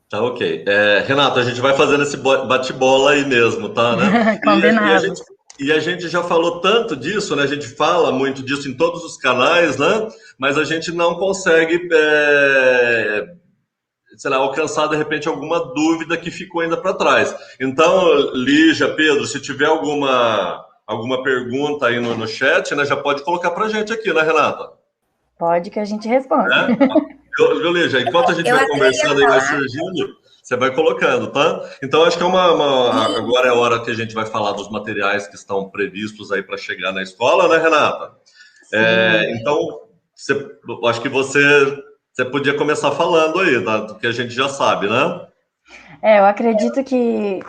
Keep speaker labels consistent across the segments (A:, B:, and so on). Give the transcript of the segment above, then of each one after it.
A: Tá ok. Renato, a gente vai fazendo esse bate-bola aí mesmo, tá, né?
B: Combinado.
A: E a gente já falou tanto disso, né? A gente fala muito disso em todos os canais, né? Mas a gente não consegue, sei lá, alcançar de repente alguma dúvida que ficou ainda para trás. Então, Lígia, Pedro, se tiver alguma pergunta aí no chat, né? Já pode colocar para a gente aqui, né, Renata?
B: Pode que a gente responde.
A: Né? Viu, Lígia? Enquanto a gente
C: Eu
A: vai
C: até ia
A: conversando e vai
C: falar,
A: surgindo, você vai colocando, tá? Então, acho que agora é a hora que a gente vai falar dos materiais que estão previstos aí para chegar na escola, né, Renata?
B: Sim.
A: Então, acho que você podia começar falando aí, tá? Do que a gente já sabe, né?
B: Eu acredito que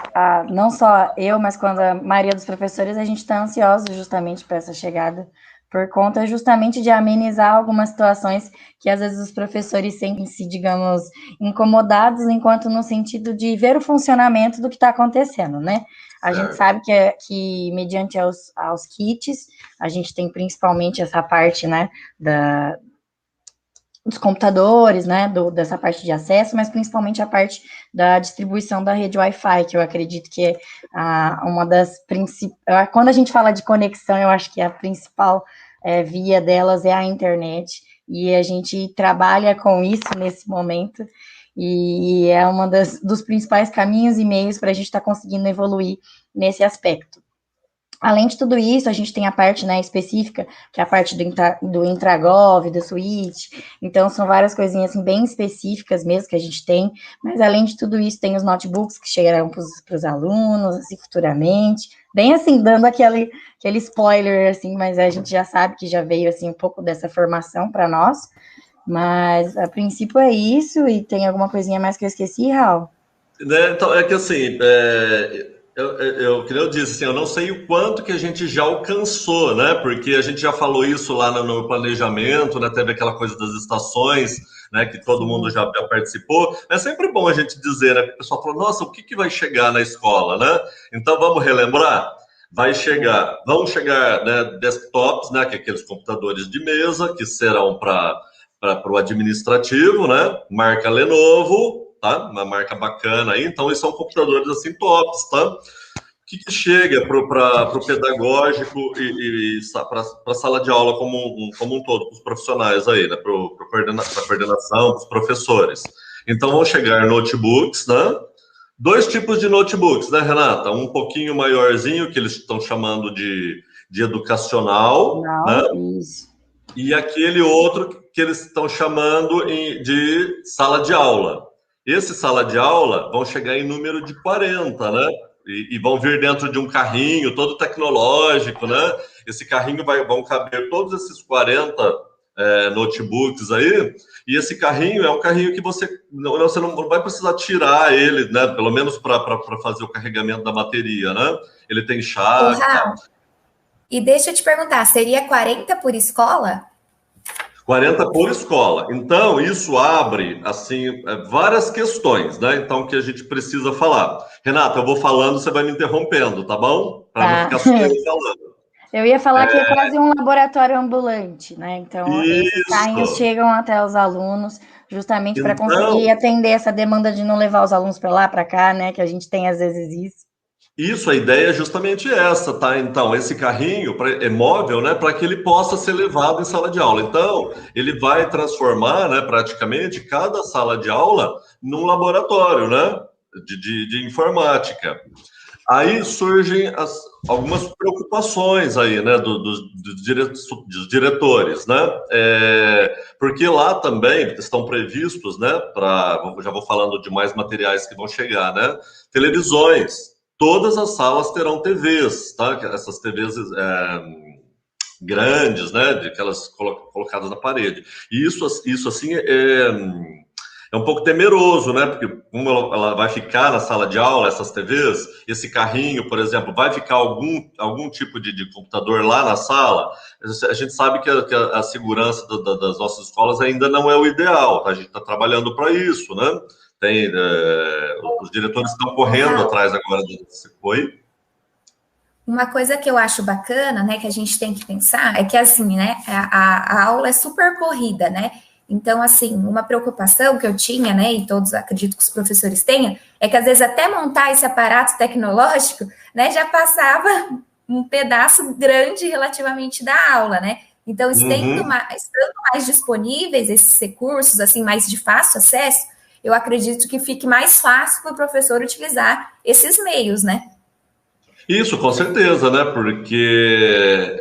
B: não só eu, mas quando a maioria dos professores, a gente está ansioso justamente para essa chegada, por conta justamente de amenizar algumas situações que às vezes os professores sentem-se, digamos, incomodados, enquanto no sentido de ver o funcionamento do que está acontecendo, né? A gente
A: Certo.
B: sabe que mediante aos kits, a gente tem principalmente essa parte, né, dos computadores, né, dessa parte de acesso, mas principalmente a parte da distribuição da rede Wi-Fi, que eu acredito que é uma das principais. Quando a gente fala de conexão, eu acho que a principal via delas é a internet, e a gente trabalha com isso nesse momento, e é uma dos principais caminhos e meios para a gente estar conseguindo evoluir nesse aspecto. Além de tudo isso, a gente tem a parte, né, específica, que é a parte do Intragov, do Switch. Então, são várias coisinhas assim, bem específicas mesmo que a gente tem. Mas, além de tudo isso, tem os notebooks que chegarão para os alunos, assim, futuramente. Bem assim, dando aquele spoiler, assim, mas a gente já sabe que já veio assim, um pouco dessa formação para nós. Mas, a princípio, é isso. E tem alguma coisinha mais que eu esqueci, Raul?
A: Né, então, é que assim, que nem eu disse, assim, eu não sei o quanto que a gente já alcançou, né? Porque a gente já falou isso lá no planejamento, né? Teve aquela coisa das estações, né? Que todo mundo
B: Sim.
A: já participou. É sempre bom a gente dizer, né? O pessoal falou, nossa, o que vai chegar na escola, né? Então vamos relembrar? Vão chegar, né, desktops, né? Que é aqueles computadores de mesa que serão para o administrativo, né? Marca Lenovo, tá? Uma marca bacana aí. Então, eles são computadores assim tops, tá? O que chega para o pedagógico e para a sala de aula como um todo, para os profissionais aí, né? Para a coordenação, para os professores. Então, vão chegar notebooks, né? Dois tipos de notebooks, né, Renata? Um pouquinho maiorzinho, que eles estão chamando de educacional, né?
B: Não, isso.
A: E aquele outro que eles estão chamando de sala de aula. Esse sala de aula vão chegar em número de 40, né? E vão vir dentro de um carrinho todo tecnológico, né? Esse carrinho vão caber todos esses 40 notebooks aí. E esse carrinho é um carrinho que você não vai precisar tirar ele, né? Pelo menos para fazer o carregamento da bateria, né? Ele tem
C: o
A: chave e tal.
C: Raul, e deixa eu te perguntar, seria 40 por escola?
A: 40 por escola. Então, isso abre, assim, várias questões, né? Então, que a gente precisa falar. Renata, eu vou falando, você vai me interrompendo, tá bom? Para não
B: Tá.
A: ficar só eu falando.
B: Eu ia falar que é quase um laboratório ambulante, né? Então, esses carrinhos
A: Isso.
B: chegam até os alunos justamente para conseguir
A: Então,
B: atender essa demanda de não levar os alunos para lá, para cá, né? Que a gente tem às vezes isso.
A: a ideia é justamente essa, tá? Então, esse carrinho é móvel, né, para que ele possa ser levado em sala de aula. Então, ele vai transformar, né, praticamente cada sala de aula num laboratório, né, de informática. Aí surgem algumas preocupações aí, né, dos diretores, né? Porque lá também estão previstos, né, já vou falando de mais materiais que vão chegar, né? Televisões. Todas as salas terão TVs, tá? Essas TVs grandes, né? Aquelas colocadas na parede. E isso assim, é um pouco temeroso, né? Porque como ela vai ficar na sala de aula, essas TVs, esse carrinho, por exemplo, vai ficar algum tipo de computador lá na sala. A gente sabe que a segurança das nossas escolas ainda não é o ideal, tá? A gente está trabalhando para isso, né? Os diretores estão
C: O
A: correndo
C: Raul,
A: atrás agora desse. Oi?
C: uma coisa que eu acho bacana, né, que a gente tem que pensar, é que assim, né, a aula é super corrida, né? Então, assim, uma preocupação que eu tinha, né, e todos acredito que os professores tenham, é que às vezes até montar esse aparato tecnológico, né, já passava um pedaço grande relativamente da aula, né? Então, estando mais disponíveis esses recursos, assim, mais de fácil acesso, eu acredito que fique mais fácil para o professor utilizar esses meios, né?
A: Isso, com certeza, né? Porque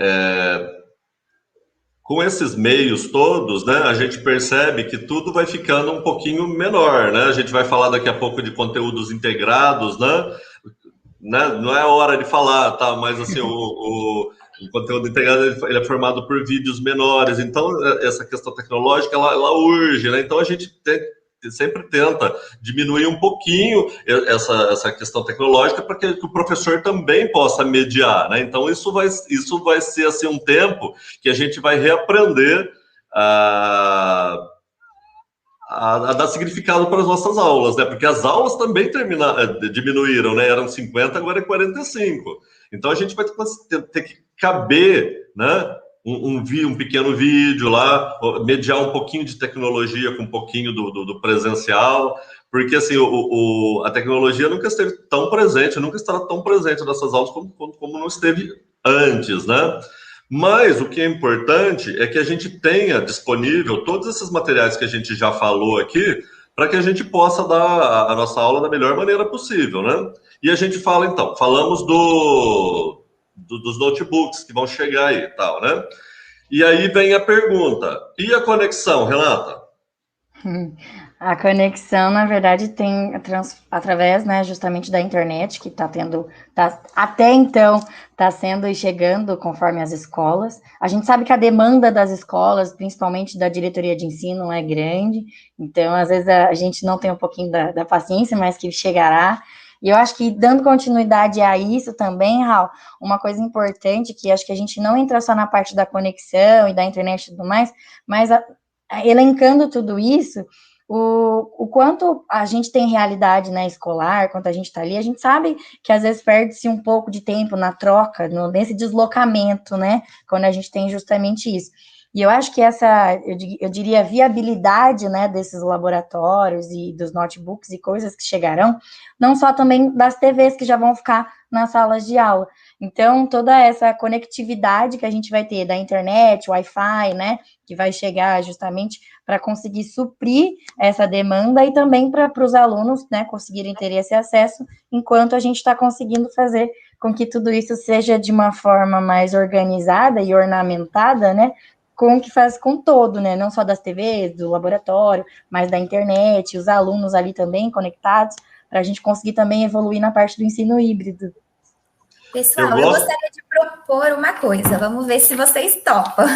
A: com esses meios todos, né, a gente percebe que tudo vai ficando um pouquinho menor, né? A gente vai falar daqui a pouco de conteúdos integrados, né? Não é hora de falar, tá? Mas assim, o conteúdo integrado ele é formado por vídeos menores, então essa questão tecnológica ela urge, né? Então a gente sempre tenta diminuir um pouquinho essa questão tecnológica para que o professor também possa mediar, né? Então isso vai ser assim um tempo que a gente vai reaprender a dar significado para as nossas aulas, né? Porque as aulas também diminuíram, né? Eram 50, agora é 45. Então a gente vai ter que caber, né? Um pequeno vídeo lá, mediar um pouquinho de tecnologia com um pouquinho do presencial, porque assim, a tecnologia nunca esteve tão presente, nunca estará tão presente nessas aulas como não esteve antes, né? Mas o que é importante é que a gente tenha disponível todos esses materiais que a gente já falou aqui, para que a gente possa dar a nossa aula da melhor maneira possível, né? E a gente falamos dos notebooks que vão chegar aí e tal, né? E aí vem a pergunta, e a conexão, Renata?
B: A conexão, na verdade, tem através, né, justamente da internet, que até então, está sendo e chegando conforme as escolas. A gente sabe que a demanda das escolas, principalmente da diretoria de ensino, é grande, então, às vezes, a gente não tem um pouquinho da paciência, mas que chegará. E eu acho que, dando continuidade a isso também, Raul, uma coisa importante, que acho que a gente não entra só na parte da conexão e da internet e tudo mais, mas elencando tudo isso, o quanto a gente tem realidade, né, escolar, quanto a gente está ali, a gente sabe que às vezes perde-se um pouco de tempo na troca, nesse deslocamento, né, quando a gente tem justamente isso. E eu acho que eu diria, viabilidade, né, desses laboratórios e dos notebooks e coisas que chegarão, não só também das TVs que já vão ficar nas salas de aula. Então, toda essa conectividade que a gente vai ter da internet, Wi-Fi, né, que vai chegar justamente para conseguir suprir essa demanda e também para os alunos, né, conseguirem ter esse acesso, enquanto a gente está conseguindo fazer com que tudo isso seja de uma forma mais organizada e ornamentada, né, com o que faz com todo, né, não só das TVs, do laboratório, mas da internet, os alunos ali também conectados, para a gente conseguir também evoluir na parte do ensino híbrido.
C: Pessoal, eu gostaria de propor uma coisa, vamos ver se vocês topam.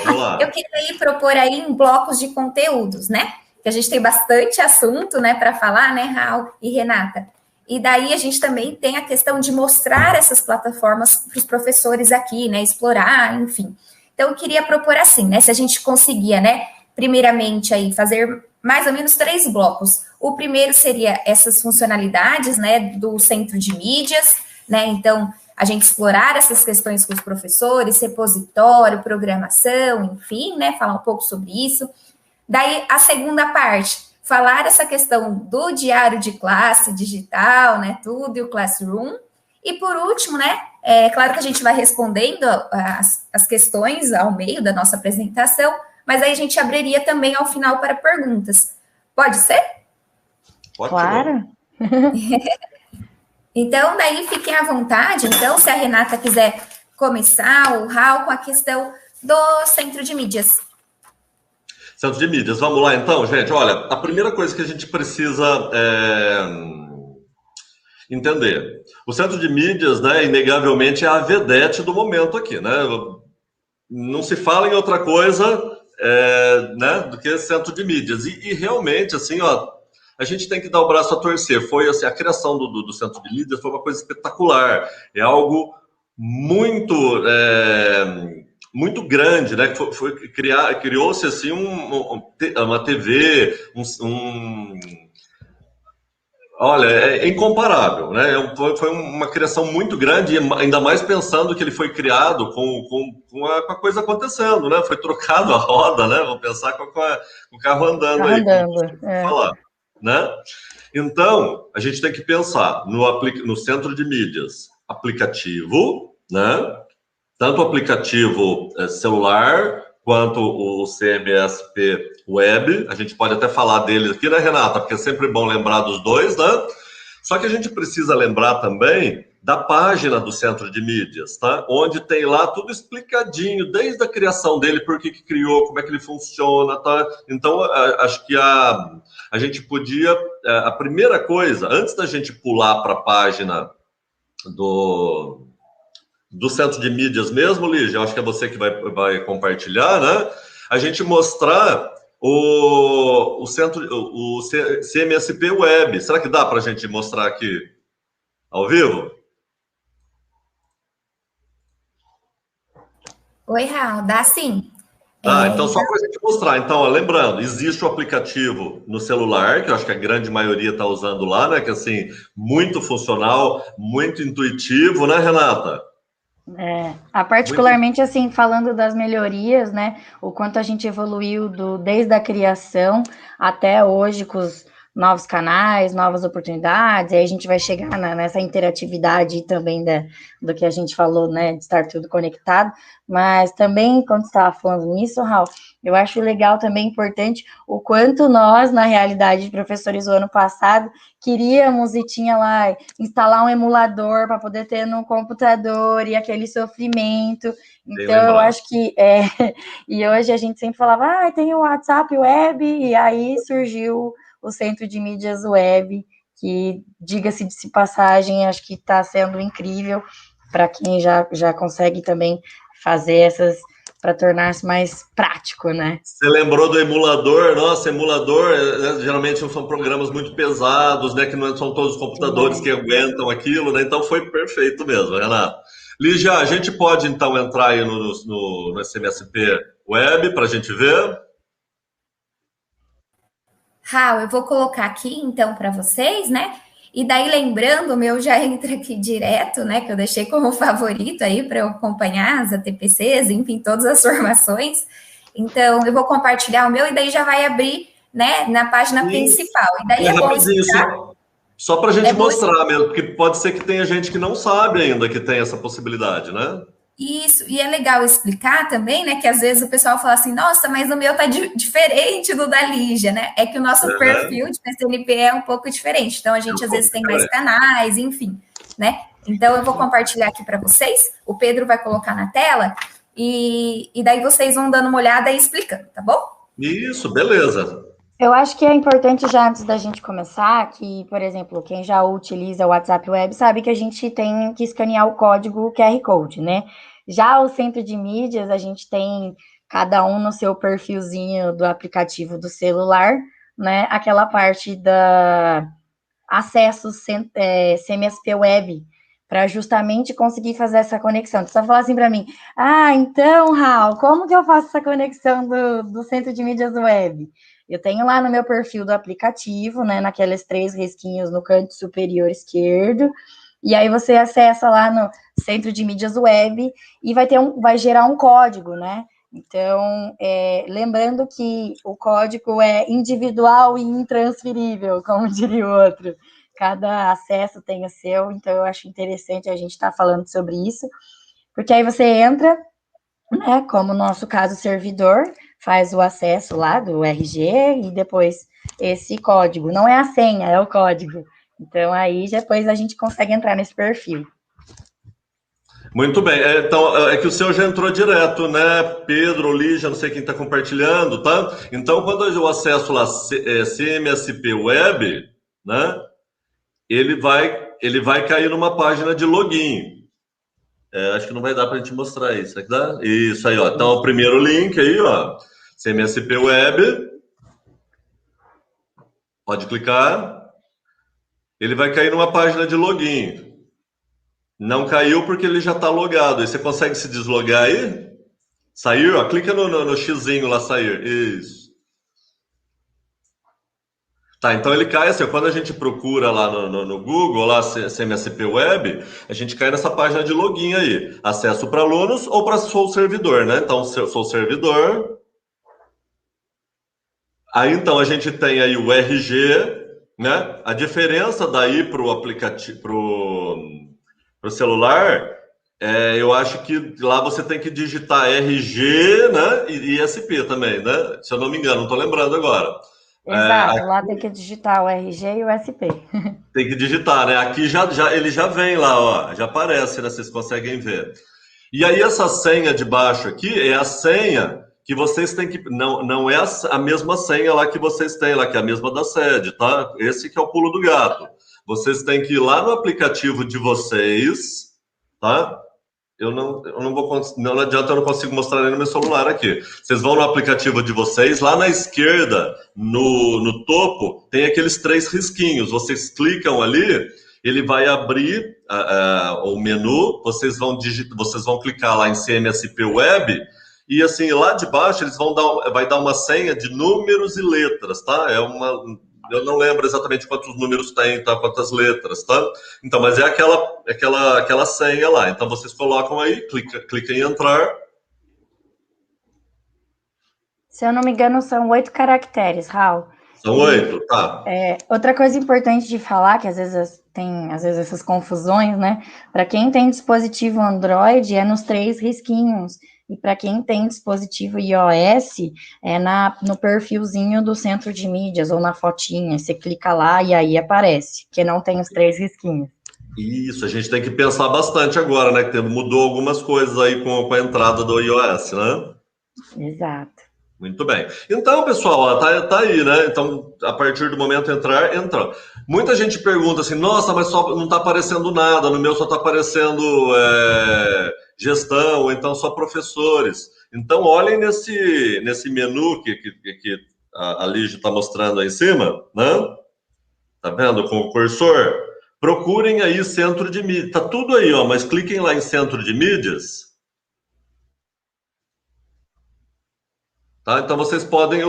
A: Vamos lá.
C: Eu queria propor aí em blocos de conteúdos, né? Que a gente tem bastante assunto, né, para falar, né, Raul e Renata? E daí a gente também tem a questão de mostrar essas plataformas para os professores aqui, né, explorar, enfim. Então, eu queria propor assim, né, se a gente conseguia, né, primeiramente aí fazer mais ou menos 3 blocos. O primeiro seria essas funcionalidades, né, do centro de mídias, né, então a gente explorar essas questões com os professores, repositório, programação, enfim, né, falar um pouco sobre isso. Daí, a segunda parte, falar essa questão do diário de classe digital, né, tudo, e o Classroom. E por último, né, é claro que a gente vai respondendo as questões ao meio da nossa apresentação, mas aí a gente abriria também ao final para perguntas. Pode ser?
A: Pode,
B: claro.
C: Então, daí fiquem à vontade. Então, se a Renata quiser começar, o Raul, com a questão do centro de mídias.
A: Centro de mídias, vamos lá então, gente. Olha, a primeira coisa que a gente precisa entender. O centro de mídias, né, inegavelmente é a vedete do momento aqui, né? Não se fala em outra coisa né, do que centro de mídias. E realmente, assim, ó, a gente tem que dar o braço a torcer. Foi assim, a criação do centro de mídias foi uma coisa espetacular. É algo muito muito grande, né? Criou-se assim uma TV, Olha, é incomparável, né? Foi uma criação muito grande, ainda mais pensando que ele foi criado com a coisa acontecendo, né? Foi trocado a roda, né? Vamos pensar com o carro andando
B: Carro
A: aí, como
B: andando,
A: costuma falar, né? Então, a gente tem que pensar no centro de mídias aplicativo, né? Tanto o aplicativo celular quanto o CMSP Web. A gente pode até falar deles aqui, né, Renata? Porque é sempre bom lembrar dos dois, né? Só que a gente precisa lembrar também da página do Centro de Mídias, tá? Onde tem lá tudo explicadinho, desde a criação dele, por que criou, como é que ele funciona, tá? Então, acho que a gente podia... A primeira coisa, antes da gente pular para a página do Centro de Mídias mesmo, Lígia, eu acho que é você que vai compartilhar, né? A gente mostrar o CMSP Web. Será que dá para a gente mostrar aqui ao vivo?
C: Oi, Raul, dá sim.
A: Então só para a gente mostrar. Então, ó, lembrando, existe o aplicativo no celular, que eu acho que a grande maioria está usando lá, né? Que assim, muito funcional, muito intuitivo, né, Renata?
B: Particularmente assim, falando das melhorias, né? O quanto a gente evoluiu desde a criação até hoje com os novos canais, novas oportunidades, aí a gente vai chegar nessa interatividade também do que a gente falou, né? De estar tudo conectado, mas também, quando você estava falando nisso, Raul, eu acho legal também importante o quanto nós, na realidade, professores, o ano passado, queríamos e tinha lá instalar um emulador para poder ter no computador e aquele sofrimento. Então, eu acho que... E hoje a gente sempre falava, tem o WhatsApp Web, e aí surgiu o Centro de Mídias Web, que, diga-se de passagem, acho que está sendo incrível para quem já consegue também fazer essas... para tornar-se mais prático, né?
A: Você lembrou do emulador? Nossa, emulador, geralmente são programas muito pesados, né? Que não são todos os computadores que aguentam aquilo, né? Então foi perfeito mesmo, Renato. Lígia, a gente pode então entrar aí no SMSP Web para a gente ver?
C: Raul, eu vou colocar aqui então para vocês, né? E daí, lembrando, o meu já entra aqui direto, né? Que eu deixei como favorito aí para eu acompanhar as ATPCs, enfim, todas as formações. Então, eu vou compartilhar o meu e daí já vai abrir, né, na página principal. E daí é bom explicar.
A: Só para a gente mostrar mesmo, porque pode ser que tenha gente que não sabe ainda que tem essa possibilidade, né?
C: Isso, e é legal explicar também, né, que às vezes o pessoal fala assim, nossa, mas o meu tá diferente do da Lígia, né? É que o nosso perfil de PCNP é um pouco diferente, então a gente às vezes tem mais canais, enfim, né? Então eu vou compartilhar aqui para vocês, o Pedro vai colocar na tela, e daí vocês vão dando uma olhada e explicando, tá bom?
A: Isso, beleza.
B: Eu acho que é importante já antes da gente começar, que, por exemplo, quem já utiliza o WhatsApp Web sabe que a gente tem que escanear o código QR Code, né? Já o Centro de Mídias, a gente tem cada um no seu perfilzinho do aplicativo do celular, né? Aquela parte da acesso CMSP Web, para justamente conseguir fazer essa conexão. Você só falar assim para mim, então, Raul, como que eu faço essa conexão do Centro de Mídias Web? Eu tenho lá no meu perfil do aplicativo, né, naqueles 3 risquinhos no canto superior esquerdo, e aí você acessa lá no Centro de Mídias Web e vai gerar um código, né? Então, lembrando que o código é individual e intransferível, como diria o outro. Cada acesso tem o seu, então eu acho interessante a gente estar falando sobre isso, porque aí você entra, né, como no nosso caso, servidor, faz o acesso lá do RG e depois esse código. Não é a senha, é o código. Então, aí depois a gente consegue entrar nesse perfil.
A: Muito bem. Então, é que o seu já entrou direto, né? Pedro, Lígia, não sei quem está compartilhando, tá? Então, quando eu acesso lá CMSP Web, né? Ele vai cair numa página de login. Acho que não vai dar para a gente mostrar isso. Será que dá? Isso aí, ó. Então, o primeiro link aí, ó. CMSP Web. Pode clicar. Ele vai cair numa página de login. Não caiu porque ele já está logado. Aí você consegue se deslogar aí? Sair, ó. Clica no xizinho lá, sair. Isso. Tá, então ele cai assim, quando a gente procura lá no Google, lá CMSP Web, a gente cai nessa página de login aí, acesso para alunos ou para sou servidor, né? Então, se eu sou servidor, aí então a gente tem aí o RG, né? A diferença daí para o aplicativo, para o celular, eu acho que lá você tem que digitar RG, né? E ISP também, né? Se eu não me engano, não estou lembrando agora.
B: Exato, lá tem que digitar o RG e o SP.
A: Tem que digitar, né? Aqui ele já vem lá, ó, já aparece, né? Vocês conseguem ver. E aí essa senha de baixo aqui é a senha que vocês têm que... Não é a mesma senha lá que vocês têm lá, que é a mesma da sede, tá? Esse que é o pulo do gato. Vocês têm que ir lá no aplicativo de vocês, tá? Eu não vou... Não adianta, eu não consigo mostrar nem no meu celular aqui. Vocês vão no aplicativo de vocês, lá na esquerda, no topo, tem aqueles 3 risquinhos. Vocês clicam ali, ele vai abrir o menu, vocês vão clicar lá em CMSP Web, e assim, lá de baixo eles vai dar uma senha de números e letras, tá? Eu não lembro exatamente quantos números tem, tá? Quantas letras, tá? Então, mas é aquela senha lá. Então, vocês colocam aí, clica em entrar.
B: Se eu não me engano, são 8 caracteres, Raul.
A: São 8, tá.
B: Outra coisa importante de falar, que às vezes tem essas confusões, né? Para quem tem dispositivo Android, é nos 3 risquinhos. E para quem tem dispositivo iOS, é no perfilzinho do centro de mídias, ou na fotinha. Você clica lá e aí aparece, que não tem os 3 risquinhos.
A: Isso, a gente tem que pensar bastante agora, né? Que mudou algumas coisas aí com a entrada do iOS, né?
B: Exato.
A: Muito bem. Então, pessoal, ó, tá aí, né? Então, a partir do momento entrou. Muita gente pergunta assim, nossa, mas só não está aparecendo nada, no meu só está aparecendo gestão, ou então só professores. Então, olhem nesse menu que a Lígia está mostrando aí em cima, né? Tá vendo com o cursor? Procurem aí centro de mídias. Tá tudo aí, ó, mas cliquem lá em centro de mídias. Tá? Então vocês podem,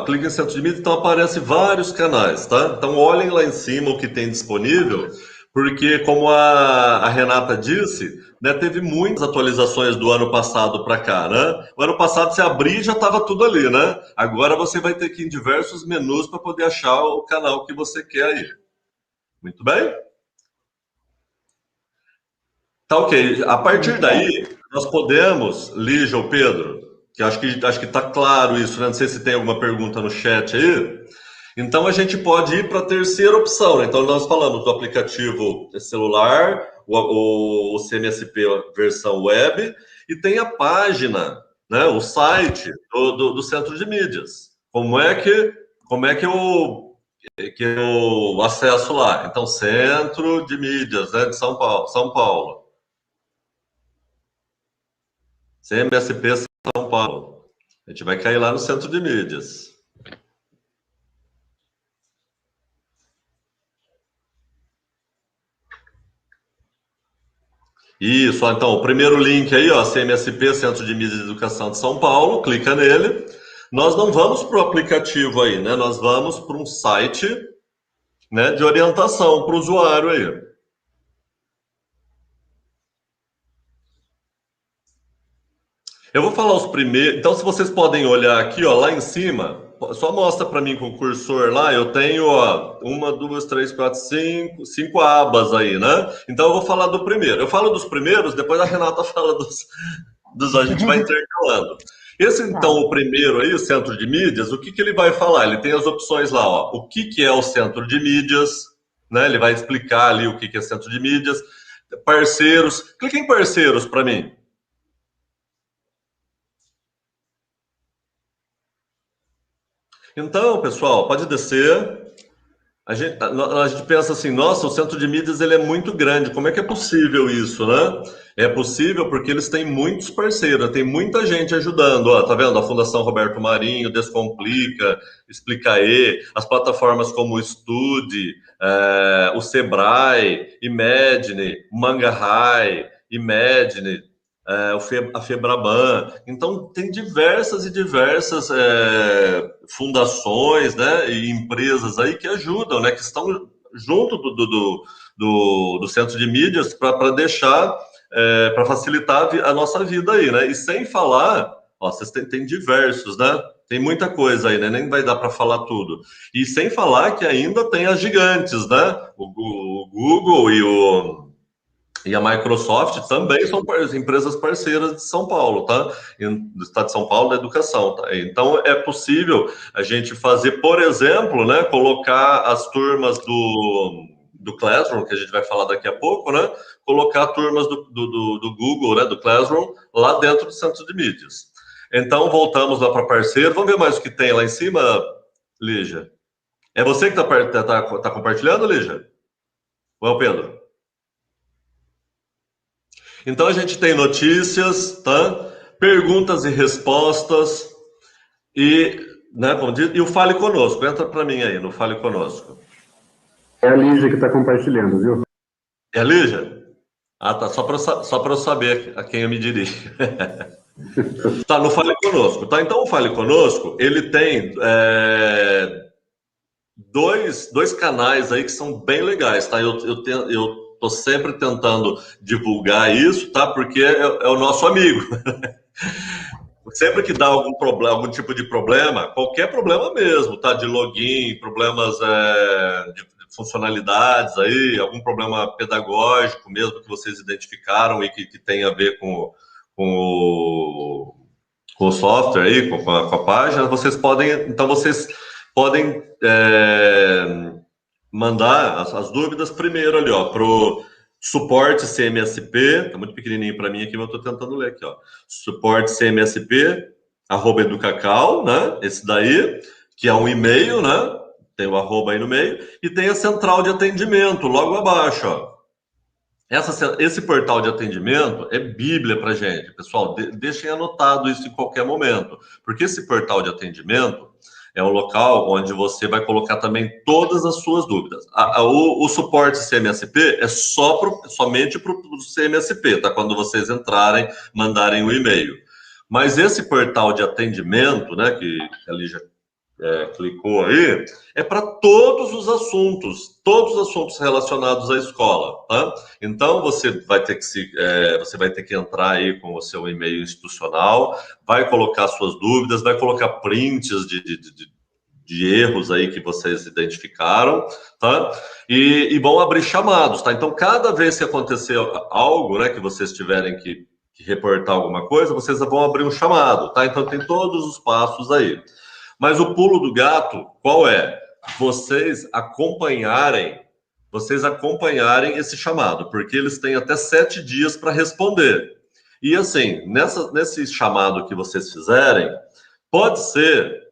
A: clique em centro de mídia, então aparece vários canais, tá? Então olhem lá em cima o que tem disponível, porque como a Renata disse, né, teve muitas atualizações do ano passado para cá, né? O ano passado você abrir já estava tudo ali, né? Agora você vai ter que ir em diversos menus para poder achar o canal que você quer aí. Muito bem? Tá ok. A partir daí, nós podemos, Lígia ou Pedro, que acho que está claro isso, né? Não sei se tem alguma pergunta no chat aí. Então, a gente pode ir para a terceira opção, né? Então, nós falamos do aplicativo celular, o CMSP versão web, e tem a página, né? O site do Centro de Mídias. Como é que eu acesso lá? Então, Centro de Mídias, né? De São Paulo. CMSP São Paulo. A gente vai cair lá no centro de mídias. Isso, então, o primeiro link aí, ó, CMSP, Centro de Mídias de Educação de São Paulo, clica nele. Nós não vamos para o aplicativo aí, né? Nós vamos para um site, né, de orientação para o usuário aí. Eu vou falar os primeiros. Então, se vocês podem olhar aqui, ó, lá em cima, só mostra para mim com o cursor lá. Eu tenho, ó, 1, 2, 3, 4, 5 abas aí, né? Então, eu vou falar do primeiro. Eu falo dos primeiros, depois a Renata fala dos a gente vai intercalando. Esse, então, o primeiro aí, o centro de mídias, o que ele vai falar? Ele tem as opções lá, ó. O que é o centro de mídias, né? Ele vai explicar ali o que é centro de mídias. Parceiros. Clique em parceiros para mim. Então, pessoal, pode descer. A gente pensa assim, nossa, o centro de mídias ele é muito grande, como é que é possível isso, né? É possível porque eles têm muitos parceiros, tem muita gente ajudando, ó, tá vendo? A Fundação Roberto Marinho, Descomplica, Explicae, as plataformas como o Estude, o Sebrae, Imagine, Manga High, Imagine, a Febraban. Então, tem diversas e diversas fundações, né, e empresas aí que ajudam, né, que estão junto do Centro de Mídias para deixar, para facilitar a nossa vida aí, né? E sem falar, ó, vocês tem diversos, né? Tem muita coisa aí, né? Nem vai dar para falar tudo. E sem falar que ainda tem as gigantes, né? O Google e a Microsoft também são empresas parceiras de São Paulo, tá? Do Estado de São Paulo, da educação, tá? Então, é possível a gente fazer, por exemplo, né? Colocar as turmas do Classroom, que a gente vai falar daqui a pouco, né? Colocar turmas do Google, né? Do Classroom, lá dentro do Centro de Mídias. Então, voltamos lá para parceiro. Vamos ver mais o que tem lá em cima, Lígia? É você que tá compartilhando, Lígia? Ou é o Pedro? Então, a gente tem notícias, tá? Perguntas e respostas e, né, como diz, e o Fale Conosco. Entra para mim aí, no Fale Conosco.
D: É a Lígia que está compartilhando, viu?
A: É a Lígia? Ah, tá. Só para eu saber a quem eu me dirijo. Tá, no Fale Conosco. Tá, então o Fale Conosco, ele tem dois canais aí que são bem legais, tá? Eu tô sempre tentando divulgar isso, tá? Porque é o nosso amigo. Sempre que dá algum problema, algum tipo de problema, qualquer problema mesmo, tá? De login, problemas de funcionalidades aí, algum problema pedagógico mesmo que vocês identificaram e que tem a ver com o software aí, com a página, vocês podem mandar as dúvidas primeiro ali, ó, pro suporte CMSP, tá muito pequenininho para mim aqui, mas eu tô tentando ler aqui, ó, suporte CMSP, @educacau, né, esse daí, que é um e-mail, né, tem o arroba aí no meio, e tem a central de atendimento, logo abaixo, ó. Esse portal de atendimento é bíblia para gente, pessoal. Deixem anotado isso em qualquer momento, porque esse portal de atendimento é um local onde você vai colocar também todas as suas dúvidas. O suporte CMSP é somente para o CMSP, tá? Quando vocês entrarem, mandarem o e-mail. Mas esse portal de atendimento, né, que ali já clicou aí, é para todos os assuntos relacionados à escola, tá? Então você vai ter que entrar aí com o seu e-mail institucional, vai colocar suas dúvidas, vai colocar prints de erros aí que vocês identificaram, tá? E vão abrir chamados, tá? Então cada vez que acontecer algo, né, que vocês tiverem que reportar alguma coisa, vocês vão abrir um chamado, tá? Então tem todos os passos aí. Mas o pulo do gato, qual é? Vocês acompanharem esse chamado, porque eles têm até 7 dias para responder. E assim, nesse chamado que vocês fizerem, pode ser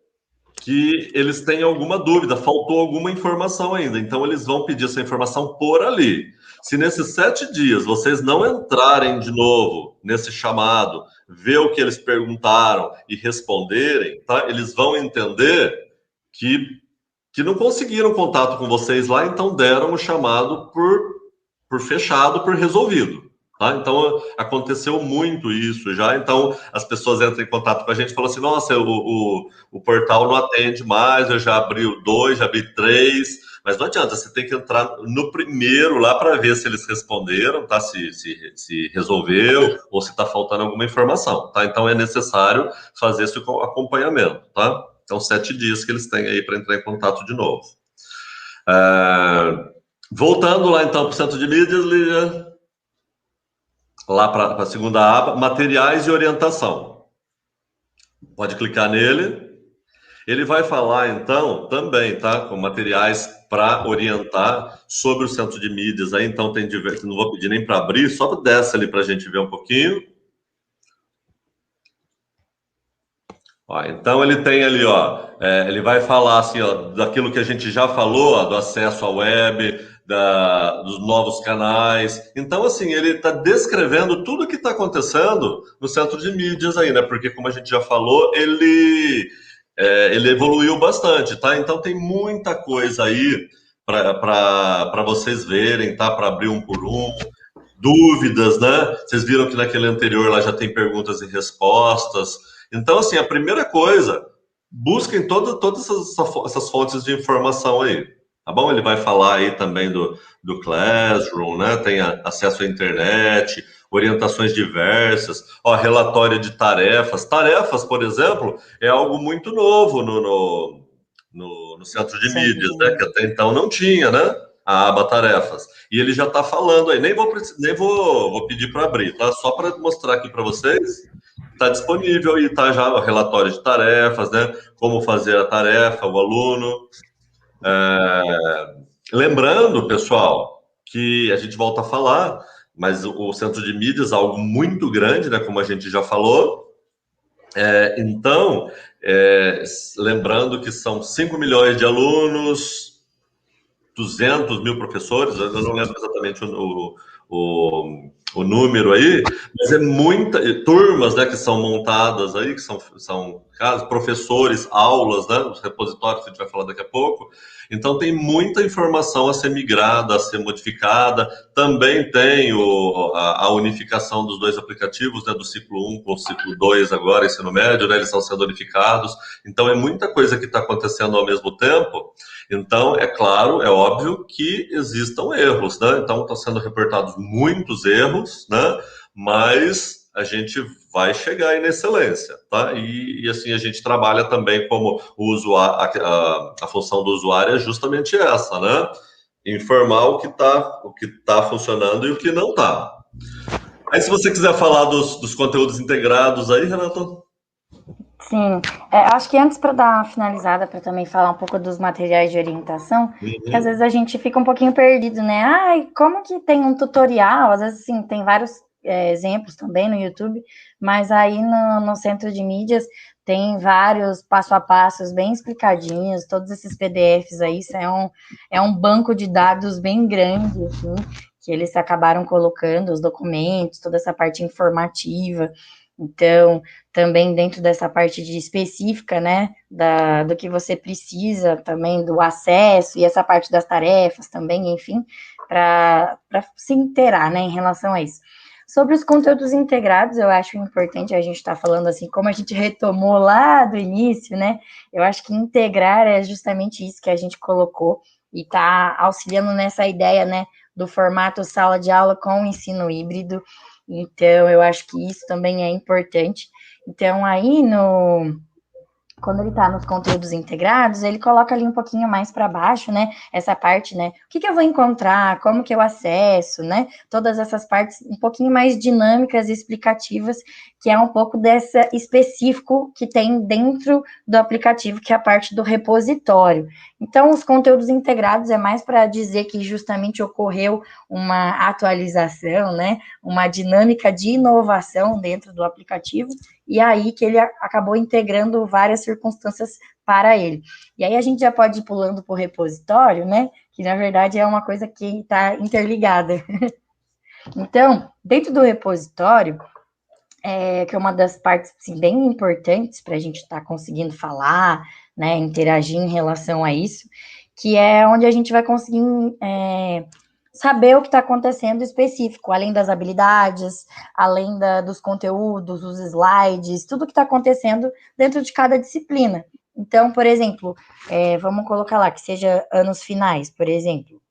A: que eles tenham alguma dúvida, faltou alguma informação ainda. Então, eles vão pedir essa informação por ali. Se nesses 7 dias vocês não entrarem de novo nesse chamado, ver o que eles perguntaram e responderem, tá? Eles vão entender que não conseguiram contato com vocês lá, então deram o chamado por fechado, por resolvido. Tá? Então, aconteceu muito isso já. Então, as pessoas entram em contato com a gente e falam assim, nossa, o portal não atende mais, eu já abri 2, já abri 3, mas não adianta, você tem que entrar no primeiro lá para ver se eles responderam, tá? Se resolveu ou se está faltando alguma informação, tá? Então, é necessário fazer esse acompanhamento, tá? Então, 7 dias que eles têm aí para entrar em contato de novo. Voltando lá, então, para o Centro de Mídias, Lígia, lá para a segunda aba, materiais e orientação. Pode clicar nele. Ele vai falar, então, também, tá? Com materiais para orientar sobre o Centro de Mídias. Aí, então, tem diversos. Não vou pedir nem para abrir, só desce ali para a gente ver um pouquinho. Ó, então, ele tem ali, ó, ele vai falar assim, ó, daquilo que a gente já falou, ó, do acesso à web, dos novos canais. Então, assim, ele está descrevendo tudo o que está acontecendo no Centro de Mídias aí, né? Porque, como a gente já falou, ele evoluiu bastante, tá? Então, tem muita coisa aí para vocês verem, tá? Para abrir um por um. dúvidas, né? Vocês viram que naquele anterior lá já tem perguntas e respostas. Então, assim, a primeira coisa, busquem todas essas fontes de informação aí, tá bom? Ele vai falar aí também do Classroom, né? Tem acesso à internet, orientações diversas, ó, relatório de tarefas. Tarefas, por exemplo, é algo muito novo no centro de mídias, né? Que até então não tinha, né? A aba tarefas. E ele já está falando aí, nem vou pedir para abrir, tá? Só para mostrar aqui para vocês, está disponível aí, tá já o relatório de tarefas, né? Como fazer a tarefa, o aluno. Lembrando, pessoal, que a gente volta a falar, mas o centro de mídias é algo muito grande, né? Como a gente já falou. Então, lembrando que são 5 milhões de alunos, 200 mil professores, eu não lembro exatamente o número aí, mas é muita turmas, né, que são montadas aí, que são casos, professores, aulas, né, os repositórios que a gente vai falar daqui a pouco. Então tem muita informação a ser migrada, a ser modificada. Também tem a unificação dos dois aplicativos, né, do ciclo 1 com o ciclo 2 agora, ensino médio, né, eles estão sendo unificados. Então é muita coisa que está acontecendo ao mesmo tempo. Então, é claro, é óbvio que existam erros, né? Então, estão sendo reportados muitos erros, né? Mas a gente vai chegar aí na excelência, tá? E assim, a gente trabalha também como o usuário, a função do usuário é justamente essa, né? Informar o que tá funcionando e o que não está. Aí, se você quiser falar dos conteúdos integrados aí, Renato.
B: Sim, acho que antes para dar uma finalizada, para também falar um pouco dos materiais de orientação, que às vezes a gente fica um pouquinho perdido, né? Ai, como que tem um tutorial? Às vezes, sim, tem vários exemplos também no YouTube, mas aí no centro de mídias tem vários passo a passos bem explicadinhos, todos esses PDFs aí, isso é um banco de dados bem grande, assim, que eles acabaram colocando os documentos, toda essa parte informativa. Então, também dentro dessa parte de específica, né, do que você precisa, também do acesso, e essa parte das tarefas também, enfim, para se inteirar, né, em relação a isso. Sobre os conteúdos integrados, eu acho importante a gente estar falando assim, como a gente retomou lá do início, né, eu acho que integrar é justamente isso que a gente colocou, e está auxiliando nessa ideia, né, do formato sala de aula com ensino híbrido. Então, eu acho que isso também é importante. Então, aí, quando ele está nos conteúdos integrados, ele coloca ali um pouquinho mais para baixo, né, essa parte, né, o que eu vou encontrar, como que eu acesso, né, todas essas partes um pouquinho mais dinâmicas e explicativas, que é um pouco dessa específico que tem dentro do aplicativo, que é a parte do repositório. Então, os conteúdos integrados é mais para dizer que justamente ocorreu uma atualização, né, uma dinâmica de inovação dentro do aplicativo, e aí que ele acabou integrando várias circunstâncias para ele. E aí a gente já pode ir pulando para o repositório, né, que na verdade é uma coisa que está interligada. Então, dentro do repositório, que é uma das partes assim, bem importantes para a gente estar conseguindo falar, né, interagir em relação a isso, que é onde a gente vai conseguir saber o que está acontecendo específico, além das habilidades, além dos conteúdos, os slides, tudo que está acontecendo dentro de cada disciplina. Então, por exemplo, vamos colocar lá que seja anos finais, por exemplo.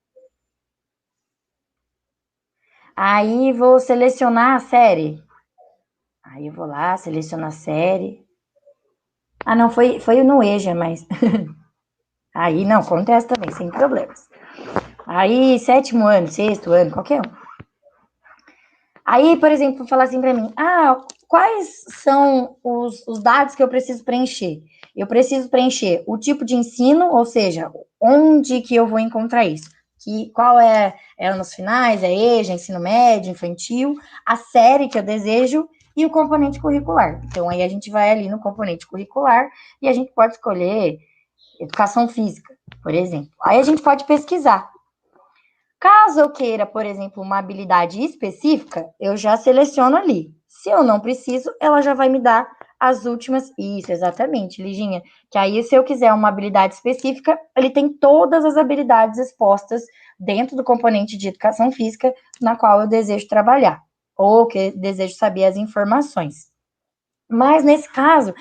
B: Aí vou selecionar a série. Aí eu vou lá, seleciono a série. Ah, não, foi no EJA, mas... Aí, não, acontece também, sem problemas. Aí, 7º ano, 6º ano, qualquer um. Aí, por exemplo, falar assim para mim, quais são os dados que eu preciso preencher? Eu preciso preencher o tipo de ensino, ou seja, onde que eu vou encontrar isso? Qual é anos finais, é EJA, ensino médio, infantil, a série que eu desejo e o componente curricular. Então, aí a gente vai ali no componente curricular e a gente pode escolher educação física, por exemplo. Aí a gente pode pesquisar. Caso eu queira, por exemplo, uma habilidade específica, eu já seleciono ali. Se eu não preciso, ela já vai me dar as últimas... Isso, exatamente, Liginha. Que aí, se eu quiser uma habilidade específica, ele tem todas as habilidades expostas dentro do componente de educação física na qual eu desejo trabalhar, ou que desejo saber as informações. Mas, nesse caso,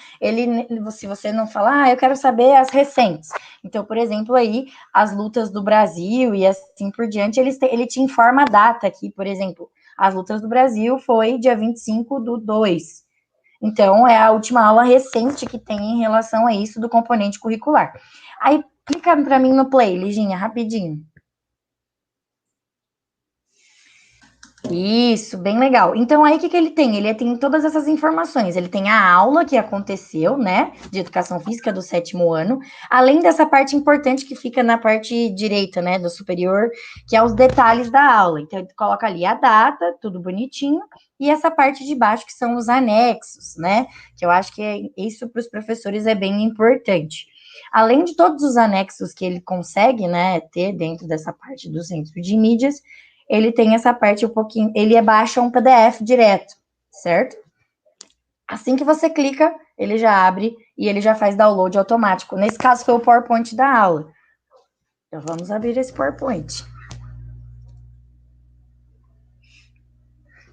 B: se você não falar, eu quero saber as recentes. Então, por exemplo, aí, as lutas do Brasil e assim por diante, ele te informa a data aqui, por exemplo. As lutas do Brasil foi dia 25/2. Então, é a última aula recente que tem em relação a isso do componente curricular. Aí, clica para mim no play, Liginha, rapidinho. Isso, bem legal. Então, aí, o que ele tem? Ele tem todas essas informações. Ele tem a aula que aconteceu, né, de educação física do 7º ano, além dessa parte importante que fica na parte direita, né, do superior, que é os detalhes da aula. Então, ele coloca ali a data, tudo bonitinho, e essa parte de baixo, que são os anexos, né, que eu acho que isso para os professores é bem importante. Além de todos os anexos que ele consegue, né, ter dentro dessa parte do centro de mídias, ele tem essa parte um pouquinho, ele baixa um PDF direto, certo? Assim que você clica, ele já abre e ele já faz download automático. Nesse caso, foi o PowerPoint da aula. Então, vamos abrir esse PowerPoint.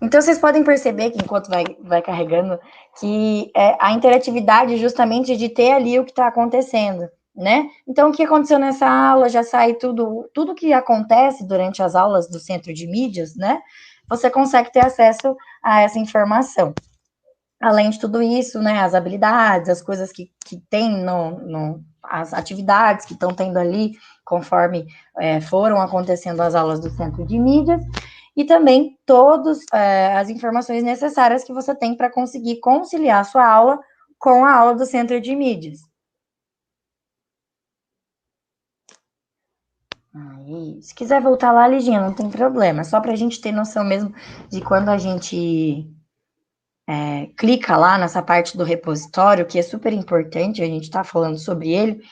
B: Então, vocês podem perceber que, enquanto vai carregando, que a interatividade justamente de ter ali o que está acontecendo, né? Então, o que aconteceu nessa aula, já sai tudo que acontece durante as aulas do centro de mídias, né? Você consegue ter acesso a essa informação. Além de tudo isso, né, as habilidades, as coisas que tem as atividades que estão tendo ali, conforme foram acontecendo as aulas do centro de mídias, e também todas as informações necessárias que você tem para conseguir conciliar a sua aula com a aula do centro de mídias. Aí, se quiser voltar lá, Liginha, não tem problema. Só para a gente ter noção mesmo de quando a gente clica lá nessa parte do repositório, que é super importante, a gente está falando sobre ele,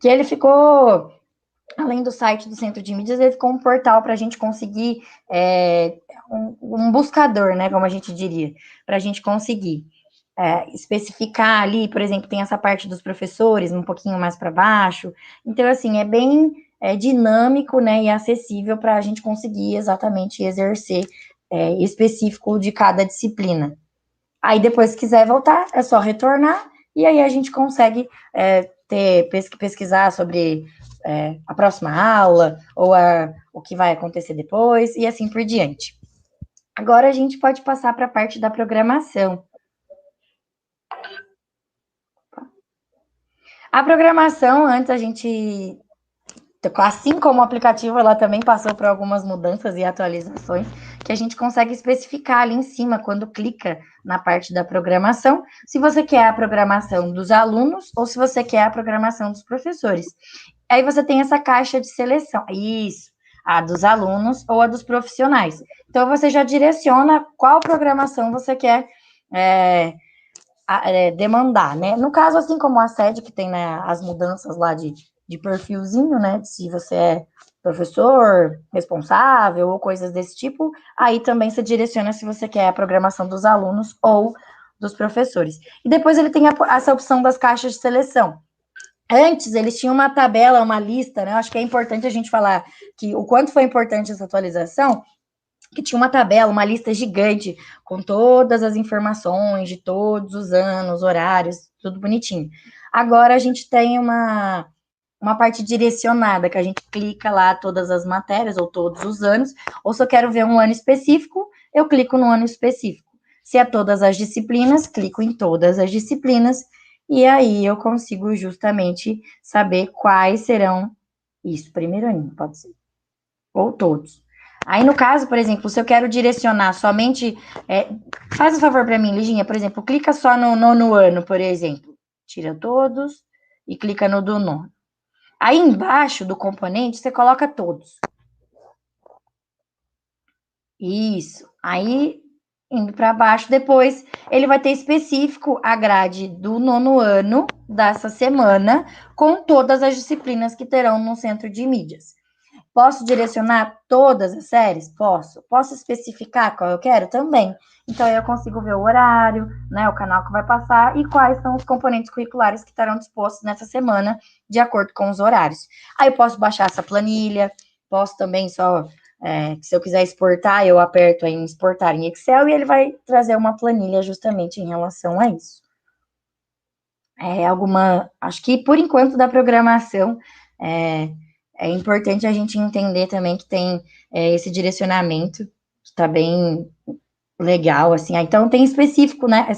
B: que ele ficou, além do site do Centro de Mídias, ele ficou um portal para a gente conseguir, um buscador, né, como a gente diria, para a gente conseguir especificar ali, por exemplo, tem essa parte dos professores, um pouquinho mais para baixo. Então, assim, é bem dinâmico, né, e acessível para a gente conseguir exatamente exercer específico de cada disciplina. Aí, depois, se quiser voltar, é só retornar, e aí a gente consegue pesquisar sobre a próxima aula, ou o que vai acontecer depois, e assim por diante. Agora, a gente pode passar para a parte da programação. A programação, antes a gente, assim como o aplicativo, ela também passou por algumas mudanças e atualizações, que a gente consegue especificar ali em cima, quando clica na parte da programação, se você quer a programação dos alunos ou se você quer a programação dos professores. Aí você tem essa caixa de seleção, isso, a dos alunos ou a dos profissionais. Então, você já direciona qual programação você quer demandar, né? No caso, assim como a sede, que tem, né, as mudanças lá de perfilzinho, né, se você é professor, responsável ou coisas desse tipo, aí também você direciona se você quer a programação dos alunos ou dos professores. E depois ele tem essa opção das caixas de seleção. Antes, eles tinham uma tabela, uma lista, né? Eu acho que é importante a gente falar que o quanto foi importante essa atualização, que tinha uma tabela, uma lista gigante, com todas as informações de todos os anos, horários, tudo bonitinho. Agora a gente tem uma parte direcionada, que a gente clica lá todas as matérias, ou todos os anos, ou se eu quero ver um ano específico, eu clico no ano específico. Se é todas as disciplinas, clico em todas as disciplinas, e aí eu consigo justamente saber quais serão, isso, primeiro ano, pode ser, ou todos. Aí, no caso, por exemplo, se eu quero direcionar somente... faz um favor para mim, Liginha, por exemplo, clica só no nono ano, por exemplo. Tira todos e clica no do nono. Aí, embaixo do componente, você coloca todos. Isso. Aí, indo para baixo, depois, ele vai ter específico a grade do nono ano dessa semana, com todas as disciplinas que terão no centro de mídias. Posso direcionar todas as séries? Posso. Posso especificar qual eu quero? Também. Então, eu consigo ver o horário, né, o canal que vai passar e quais são os componentes curriculares que estarão dispostos nessa semana, de acordo com os horários. Aí, eu posso baixar essa planilha, posso também se eu quiser exportar, eu aperto aí em exportar em Excel e ele vai trazer uma planilha justamente em relação a isso. Acho que por enquanto da programação, é importante a gente entender também que tem esse direcionamento, que está bem legal, assim. Então, tem específico, né,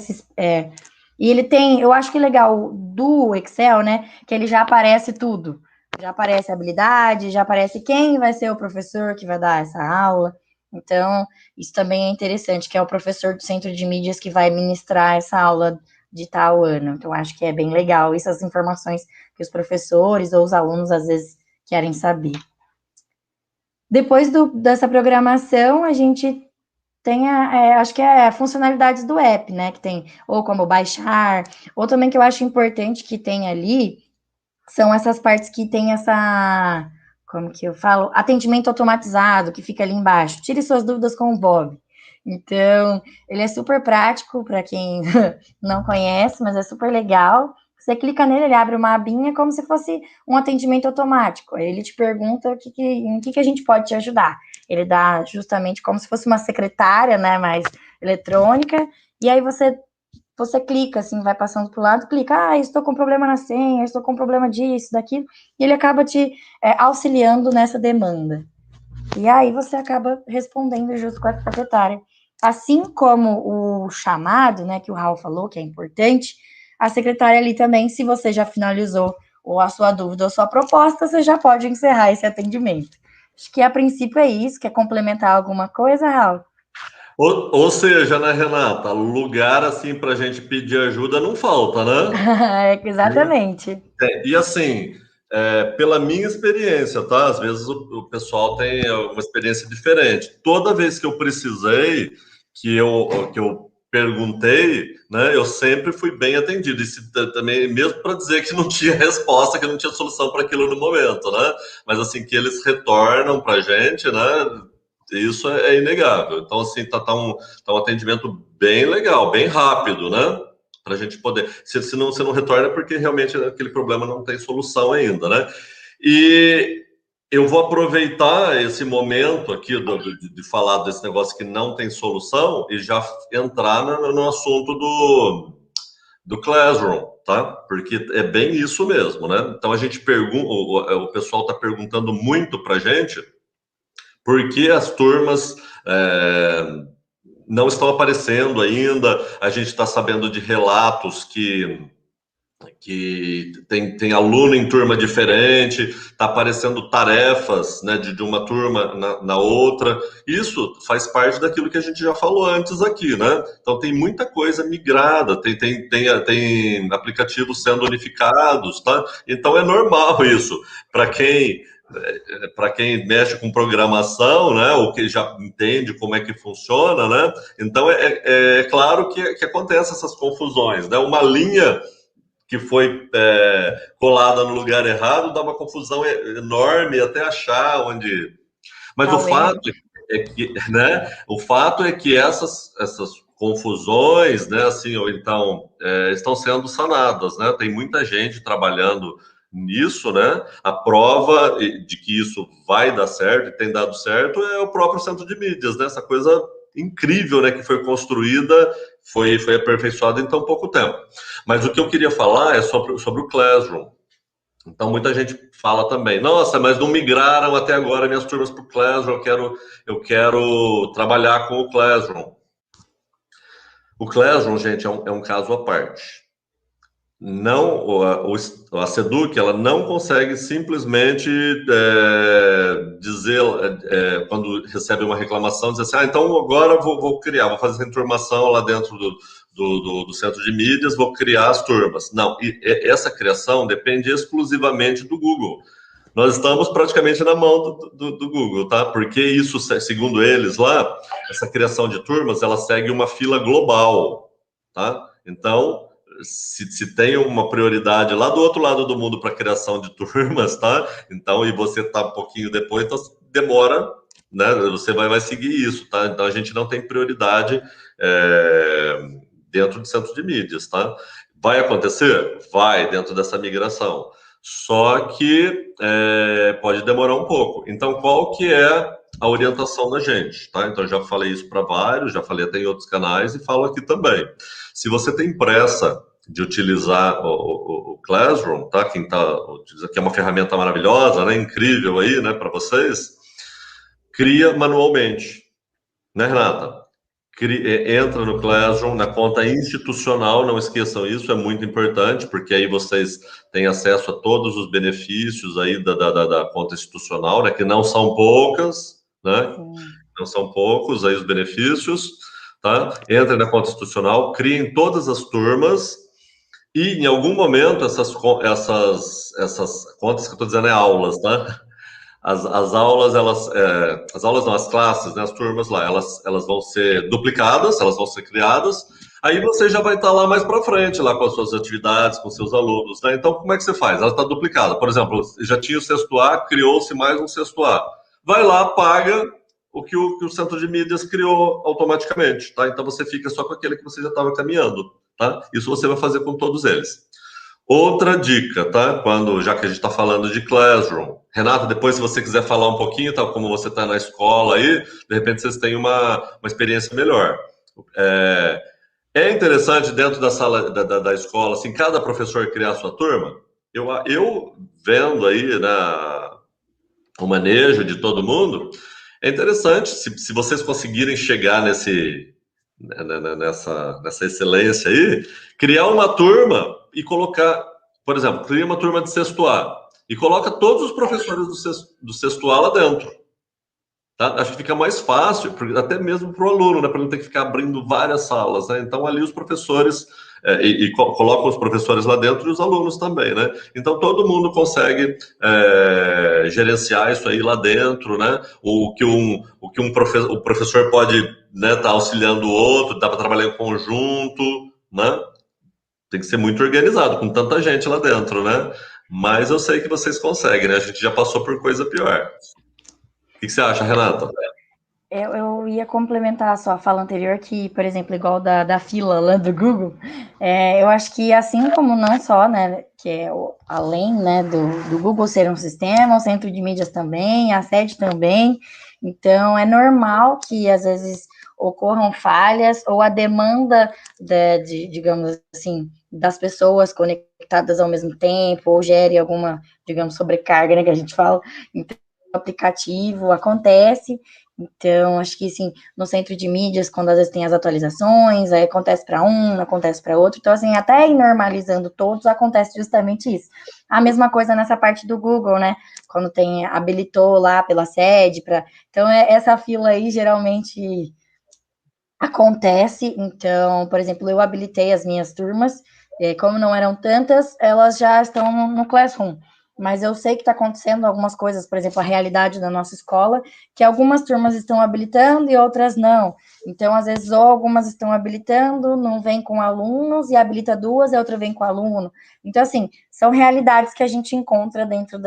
B: e ele tem, eu acho que legal do Excel, né, que ele já aparece tudo. Já aparece a habilidade, já aparece quem vai ser o professor que vai dar essa aula. Então, isso também é interessante, que é o professor do Centro de Mídias que vai ministrar essa aula de tal ano. Então, acho que é bem legal essas informações que os professores ou os alunos, às vezes, querem saber. Depois dessa programação, a gente tem acho que funcionalidades do app, né, que tem ou como baixar, ou também que eu acho importante que tem ali, são essas partes que tem como que eu falo? Atendimento automatizado, que fica ali embaixo. Tire suas dúvidas com o Bob. Então, ele é super prático para quem não conhece, mas é super legal. Você clica nele, ele abre uma abinha como se fosse um atendimento automático. Aí ele te pergunta em que a gente pode te ajudar. Ele dá justamente como se fosse uma secretária, né, mais eletrônica, e aí você clica, assim, vai passando para o lado, clica, estou com problema na senha, estou com problema disso, daquilo, e ele acaba te auxiliando nessa demanda. E aí você acaba respondendo junto com a secretária. Assim como o chamado, né, que o Raul falou, que é importante, a secretária ali também, se você já finalizou ou a sua dúvida ou a sua proposta, você já pode encerrar esse atendimento. Acho que a princípio é isso. Quer complementar alguma coisa, Raul?
A: Ou seja, né, Renata, lugar assim para a gente pedir ajuda não falta, né?
B: Exatamente.
A: E assim, pela minha experiência, tá? Às vezes o pessoal tem uma experiência diferente. Toda vez que eu precisei, que eu perguntei, né, eu sempre fui bem atendido. E também, mesmo para dizer que não tinha resposta, que não tinha solução para aquilo no momento, né? Mas assim, que eles retornam para a gente, né? Isso é inegável. Então, assim, tá um atendimento bem legal, bem rápido, né? Para a gente poder. Se não retorna, é porque realmente aquele problema não tem solução ainda, né? E eu vou aproveitar esse momento aqui de falar desse negócio que não tem solução e já entrar no assunto do Classroom, tá? Porque é bem isso mesmo, né? Então a gente pergunta, o pessoal está perguntando muito para a gente por que as turmas não estão aparecendo ainda. A gente está sabendo de relatos que tem aluno em turma diferente, está aparecendo tarefas, né, de uma turma na outra. Isso faz parte daquilo que a gente já falou antes aqui, né? Então tem muita coisa migrada, tem aplicativos sendo unificados, tá? Então é normal isso. Para quem mexe com programação, né, ou que já entende como é que funciona, né? Então é claro que acontecem essas confusões, né? Uma linha que foi colada no lugar errado, dá uma confusão enorme até achar onde. Mas o fato é que essas confusões, né, assim, ou então, estão sendo sanadas, né? Tem muita gente trabalhando nisso, né? A prova de que isso vai dar certo e tem dado certo é o próprio Centro de Mídias, né? Essa coisa incrível, né, que foi construída, foi aperfeiçoada em tão pouco tempo. Mas o que eu queria falar é sobre o Classroom. Então, muita gente fala também, nossa, mas não migraram até agora minhas turmas para o Classroom, eu quero trabalhar com o Classroom. O Classroom, gente, é um caso à parte. Não, a Seduc, ela não consegue simplesmente dizer, quando recebe uma reclamação, dizer assim, então agora vou fazer essa informação lá dentro do Centro de Mídias, vou criar as turmas. Não, essa criação depende exclusivamente do Google. Nós estamos praticamente na mão do Google, tá? Porque isso, segundo eles lá, essa criação de turmas, ela segue uma fila global, tá? Então, se tem uma prioridade lá do outro lado do mundo para a criação de turmas, tá? Então, e você tá um pouquinho depois, então demora, né? Você vai seguir isso, tá? Então, a gente não tem prioridade dentro do centro de mídias, tá? Vai acontecer? Vai, dentro dessa migração. Só que pode demorar um pouco. Então, qual que é a orientação da gente, tá? Então, já falei isso para vários, já falei até em outros canais e falo aqui também. Se você tem pressa de utilizar o Classroom, tá? Quem tá utiliza, que é uma ferramenta maravilhosa, né? Incrível aí, né? Para vocês, cria manualmente, né, Renata? Entra no Classroom, na conta institucional, não esqueçam isso, é muito importante, porque aí vocês têm acesso a todos os benefícios aí da conta institucional, né, que não são poucas, né, não são poucos aí os benefícios, tá? Entrem na conta institucional, criem todas as turmas, e em algum momento essas contas que eu estou dizendo aulas, tá? As aulas, as classes, né, as turmas lá, elas vão ser duplicadas, elas vão ser criadas, aí você já vai estar lá mais para frente, lá com as suas atividades, com seus alunos, né? Então, como é que você faz? Ela está duplicada. Por exemplo, já tinha o sexto A, criou-se mais um sexto A. Vai lá, paga o que o centro de mídias criou automaticamente, tá? Então, você fica só com aquele que você já estava caminhando, tá? Isso você vai fazer com todos eles. Outra dica, tá? Já que a gente está falando de Classroom. Renata, depois, se você quiser falar um pouquinho, tá? Como você está na escola aí, de repente vocês têm uma experiência melhor. É interessante, dentro da sala da escola, assim, cada professor criar a sua turma. Eu vendo aí, né, o manejo de todo mundo, é interessante, se vocês conseguirem chegar nessa excelência aí, criar uma turma e colocar, por exemplo, cria uma turma de sexto A e coloca todos os professores do sexto A lá dentro. Tá? Acho que fica mais fácil, até mesmo para o aluno, né? Para não ter que ficar abrindo várias salas, né? Então, ali os professores, colocam os professores lá dentro e os alunos também, né? Então, todo mundo consegue gerenciar isso aí lá dentro, né? O professor pode, né, tá auxiliando o outro, dá para trabalhar em conjunto, né? Tem que ser muito organizado, com tanta gente lá dentro, né? Mas eu sei que vocês conseguem, né? A gente já passou por coisa pior. O que você acha, Renata?
B: Eu ia complementar a sua fala anterior, que, por exemplo, igual da fila lá do Google, eu acho que assim como não só, né, que além, né, do Google ser um sistema, o centro de mídias também, a sede também, então é normal que às vezes ocorram falhas ou a demanda digamos assim, das pessoas conectadas ao mesmo tempo, ou gere alguma, digamos, sobrecarga, né, que a gente fala, então o aplicativo acontece. Então, acho que, assim, no centro de mídias, quando às vezes tem as atualizações, aí acontece para um, não acontece para outro. Então, assim, até ir normalizando todos, acontece justamente isso. A mesma coisa nessa parte do Google, né? Quando habilitou lá pela sede. Então, essa fila aí, geralmente, acontece. Então, por exemplo, eu habilitei as minhas turmas, como não eram tantas, elas já estão no Classroom. Mas eu sei que está acontecendo algumas coisas, por exemplo, a realidade da nossa escola, que algumas turmas estão habilitando e outras não. Então, às vezes, ou algumas estão habilitando, não vem com alunos, e habilita duas, e a outra vem com aluno. Então, assim, são realidades que a gente encontra dentro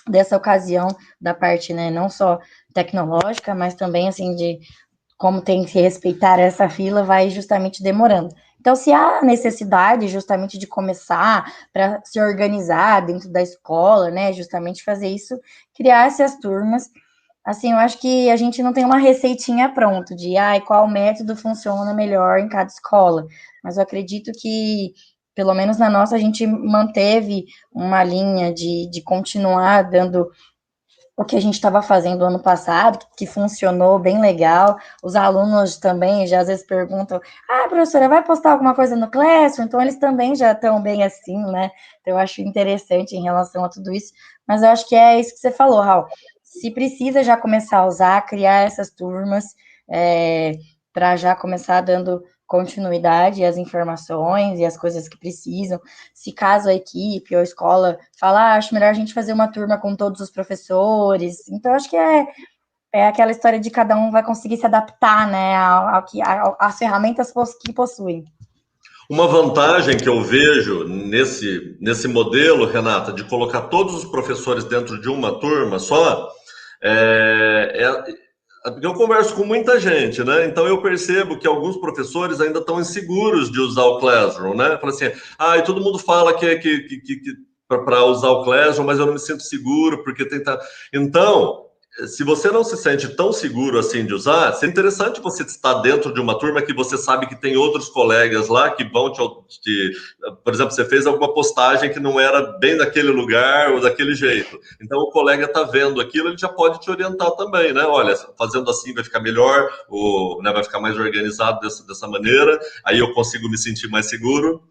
B: dessa ocasião, da parte, né, não só tecnológica, mas também, assim, de como tem que respeitar essa fila, vai justamente demorando. Então, se há necessidade justamente de começar para se organizar dentro da escola, né, justamente fazer isso, criar essas turmas, assim, eu acho que a gente não tem uma receitinha pronta de qual método funciona melhor em cada escola, mas eu acredito que, pelo menos na nossa, a gente manteve uma linha de continuar dando o que a gente estava fazendo ano passado, que funcionou bem legal. Os alunos também já às vezes perguntam: professora, vai postar alguma coisa no Classroom? Então, eles também já estão bem assim, né? Então, eu acho interessante em relação a tudo isso. Mas eu acho que é isso que você falou, Raul. Se precisa já começar a usar, criar essas turmas, para já começar dando continuidade às informações e às coisas que precisam. Se caso a equipe ou a escola falar, acho melhor a gente fazer uma turma com todos os professores. Então, acho que é aquela história de cada um vai conseguir se adaptar, né, às ferramentas que possuem.
A: Uma vantagem que eu vejo nesse modelo, Renata, de colocar todos os professores dentro de uma turma só, porque eu converso com muita gente, né? Então eu percebo que alguns professores ainda estão inseguros de usar o Classroom, né? Fala assim, e todo mundo fala que para usar o Classroom, mas eu não me sinto seguro porque tenta. Então, se você não se sente tão seguro assim de usar, é interessante você estar dentro de uma turma que você sabe que tem outros colegas lá que vão por exemplo, você fez alguma postagem que não era bem daquele lugar ou daquele jeito. Então, o colega está vendo aquilo, ele já pode te orientar também, né? Olha, fazendo assim vai ficar melhor, né, vai ficar mais organizado dessa maneira, aí eu consigo me sentir mais seguro.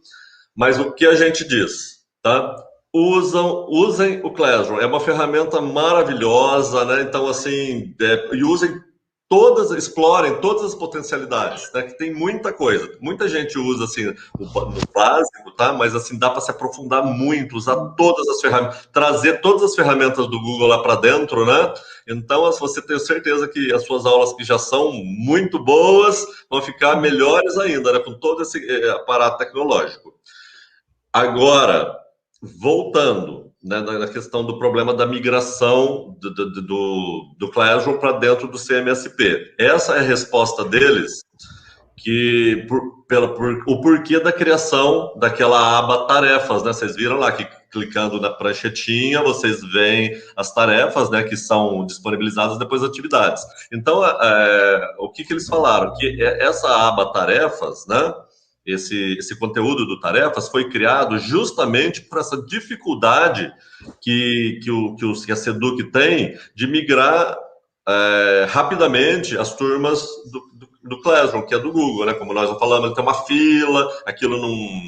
A: Mas o que a gente diz, tá? Usem o Classroom, é uma ferramenta maravilhosa, né? Então, assim, e explorem todas as potencialidades, né? Que tem muita coisa. Muita gente usa, assim, no básico, tá? Mas, assim, dá para se aprofundar muito, usar todas as ferramentas, trazer todas as ferramentas do Google lá para dentro, né? Então, você tem certeza que as suas aulas que já são muito boas vão ficar melhores ainda, né? Com todo esse aparato tecnológico. Agora, voltando, né, na questão do problema da migração do Classroom para dentro do CMSP. Essa é a resposta deles, que o porquê da criação daquela aba tarefas, né? Vocês viram lá que clicando na pranchetinha, vocês veem as tarefas, né, que são disponibilizadas depois das atividades. Então, o que eles falaram? Que essa aba tarefas, né? Esse conteúdo do Tarefas foi criado justamente por essa dificuldade que a Seduc tem de migrar rapidamente as turmas do Classroom, que é do Google, né? Como nós já falamos, tem uma fila, aquilo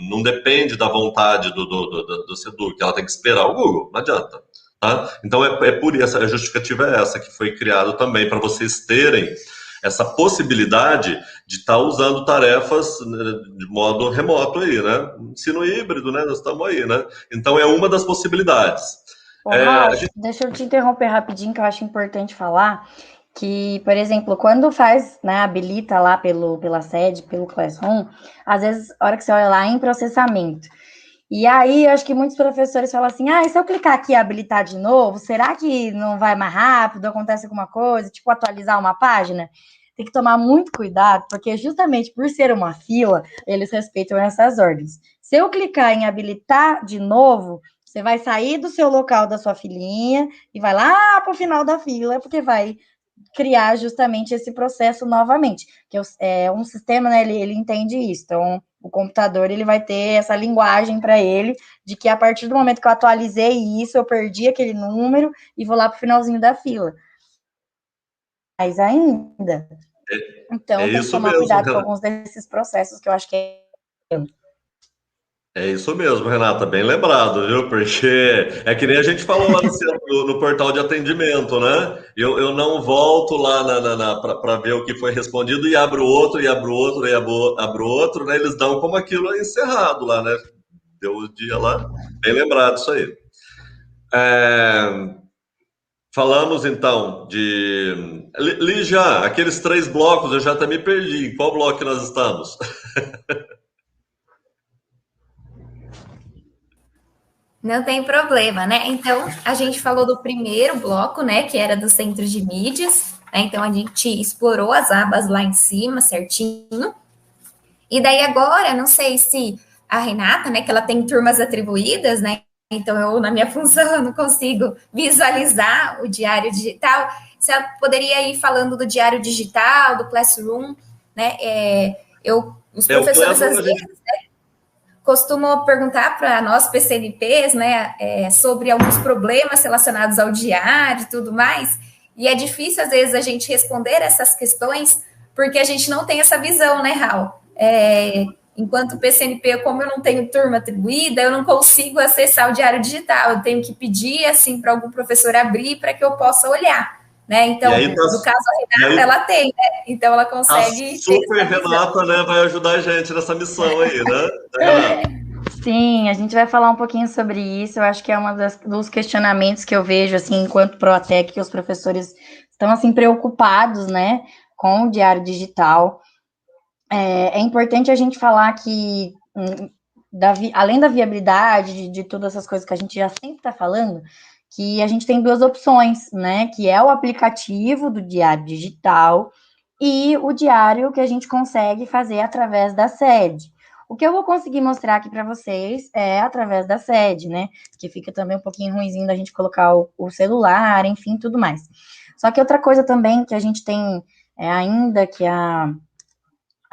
A: não depende da vontade do Seduc, ela tem que esperar o Google, não adianta. Tá? Então, por isso, a justificativa é essa, que foi criado também para vocês terem essa possibilidade de estar usando tarefas de modo remoto aí, né? Ensino híbrido, né? Nós estamos aí, né? Então, é uma das possibilidades.
B: Deixa eu te interromper rapidinho, que eu acho importante falar que, por exemplo, quando faz, né, habilita lá pela sede, pelo Classroom, às vezes, a hora que você olha lá, é em processamento. E aí, eu acho que muitos professores falam assim, e se eu clicar aqui e habilitar de novo, será que não vai mais rápido, acontece alguma coisa, tipo atualizar uma página? Tem que tomar muito cuidado, porque justamente por ser uma fila, eles respeitam essas ordens. Se eu clicar em habilitar de novo, você vai sair do seu local da sua filinha e vai lá para o final da fila, porque vai criar justamente esse processo novamente. Que um sistema, né, ele entende isso. Então, o computador, ele vai ter essa linguagem para ele, de que a partir do momento que eu atualizei isso, eu perdi aquele número e vou lá para o finalzinho da fila. Mais ainda. Então, tem que tomar cuidado com alguns desses processos que eu acho que
A: É isso mesmo, Renata, bem lembrado, viu? Porque é que nem a gente falou lá no portal de atendimento, né? Eu não volto lá para ver o que foi respondido e abro outro, e abro outro, e abro outro, né? Eles dão como aquilo encerrado lá, né? Deu o dia lá, bem lembrado isso aí. Falamos então de... Lígia, aqueles 3 blocos, eu já até me perdi. Em qual bloco que nós estamos?
C: Não tem problema, né? Então, a gente falou do primeiro bloco, né, que era do centro de mídias, né? Então, a gente explorou as abas lá em cima, certinho. E daí agora, não sei se a Renata, né, que ela tem turmas atribuídas, né? Então, eu, na minha função, eu não consigo visualizar o diário digital. Se ela poderia ir falando do diário digital, do Classroom, né? Os professores, às vezes, né, costumam perguntar para nós, PCNPs, né, sobre alguns problemas relacionados ao diário e tudo mais. E é difícil, às vezes, a gente responder essas questões, porque a gente não tem essa visão, né, Raul? Enquanto PCNP, como eu não tenho turma atribuída, eu não consigo acessar o diário digital. Eu tenho que pedir, assim, para algum professor abrir para que eu possa olhar, né? Então, no caso, a Renata, ela tem, né? Então, ela consegue...
A: A super Renata, né, vai ajudar a gente nessa missão aí, né? Renata.
B: Sim, a gente vai falar um pouquinho sobre isso. Eu acho que é um dos questionamentos que eu vejo, assim, enquanto Proatec, que os professores estão, assim, preocupados, né, com o diário digital. É importante a gente falar que além da viabilidade, de todas essas coisas que a gente já sempre está falando, que a gente tem duas opções, né? Que é o aplicativo do diário digital e o diário que a gente consegue fazer através da sede. O que eu vou conseguir mostrar aqui para vocês é através da sede, né? Que fica também um pouquinho ruimzinho da gente colocar o celular, enfim, tudo mais. Só que outra coisa também que a gente tem ainda que a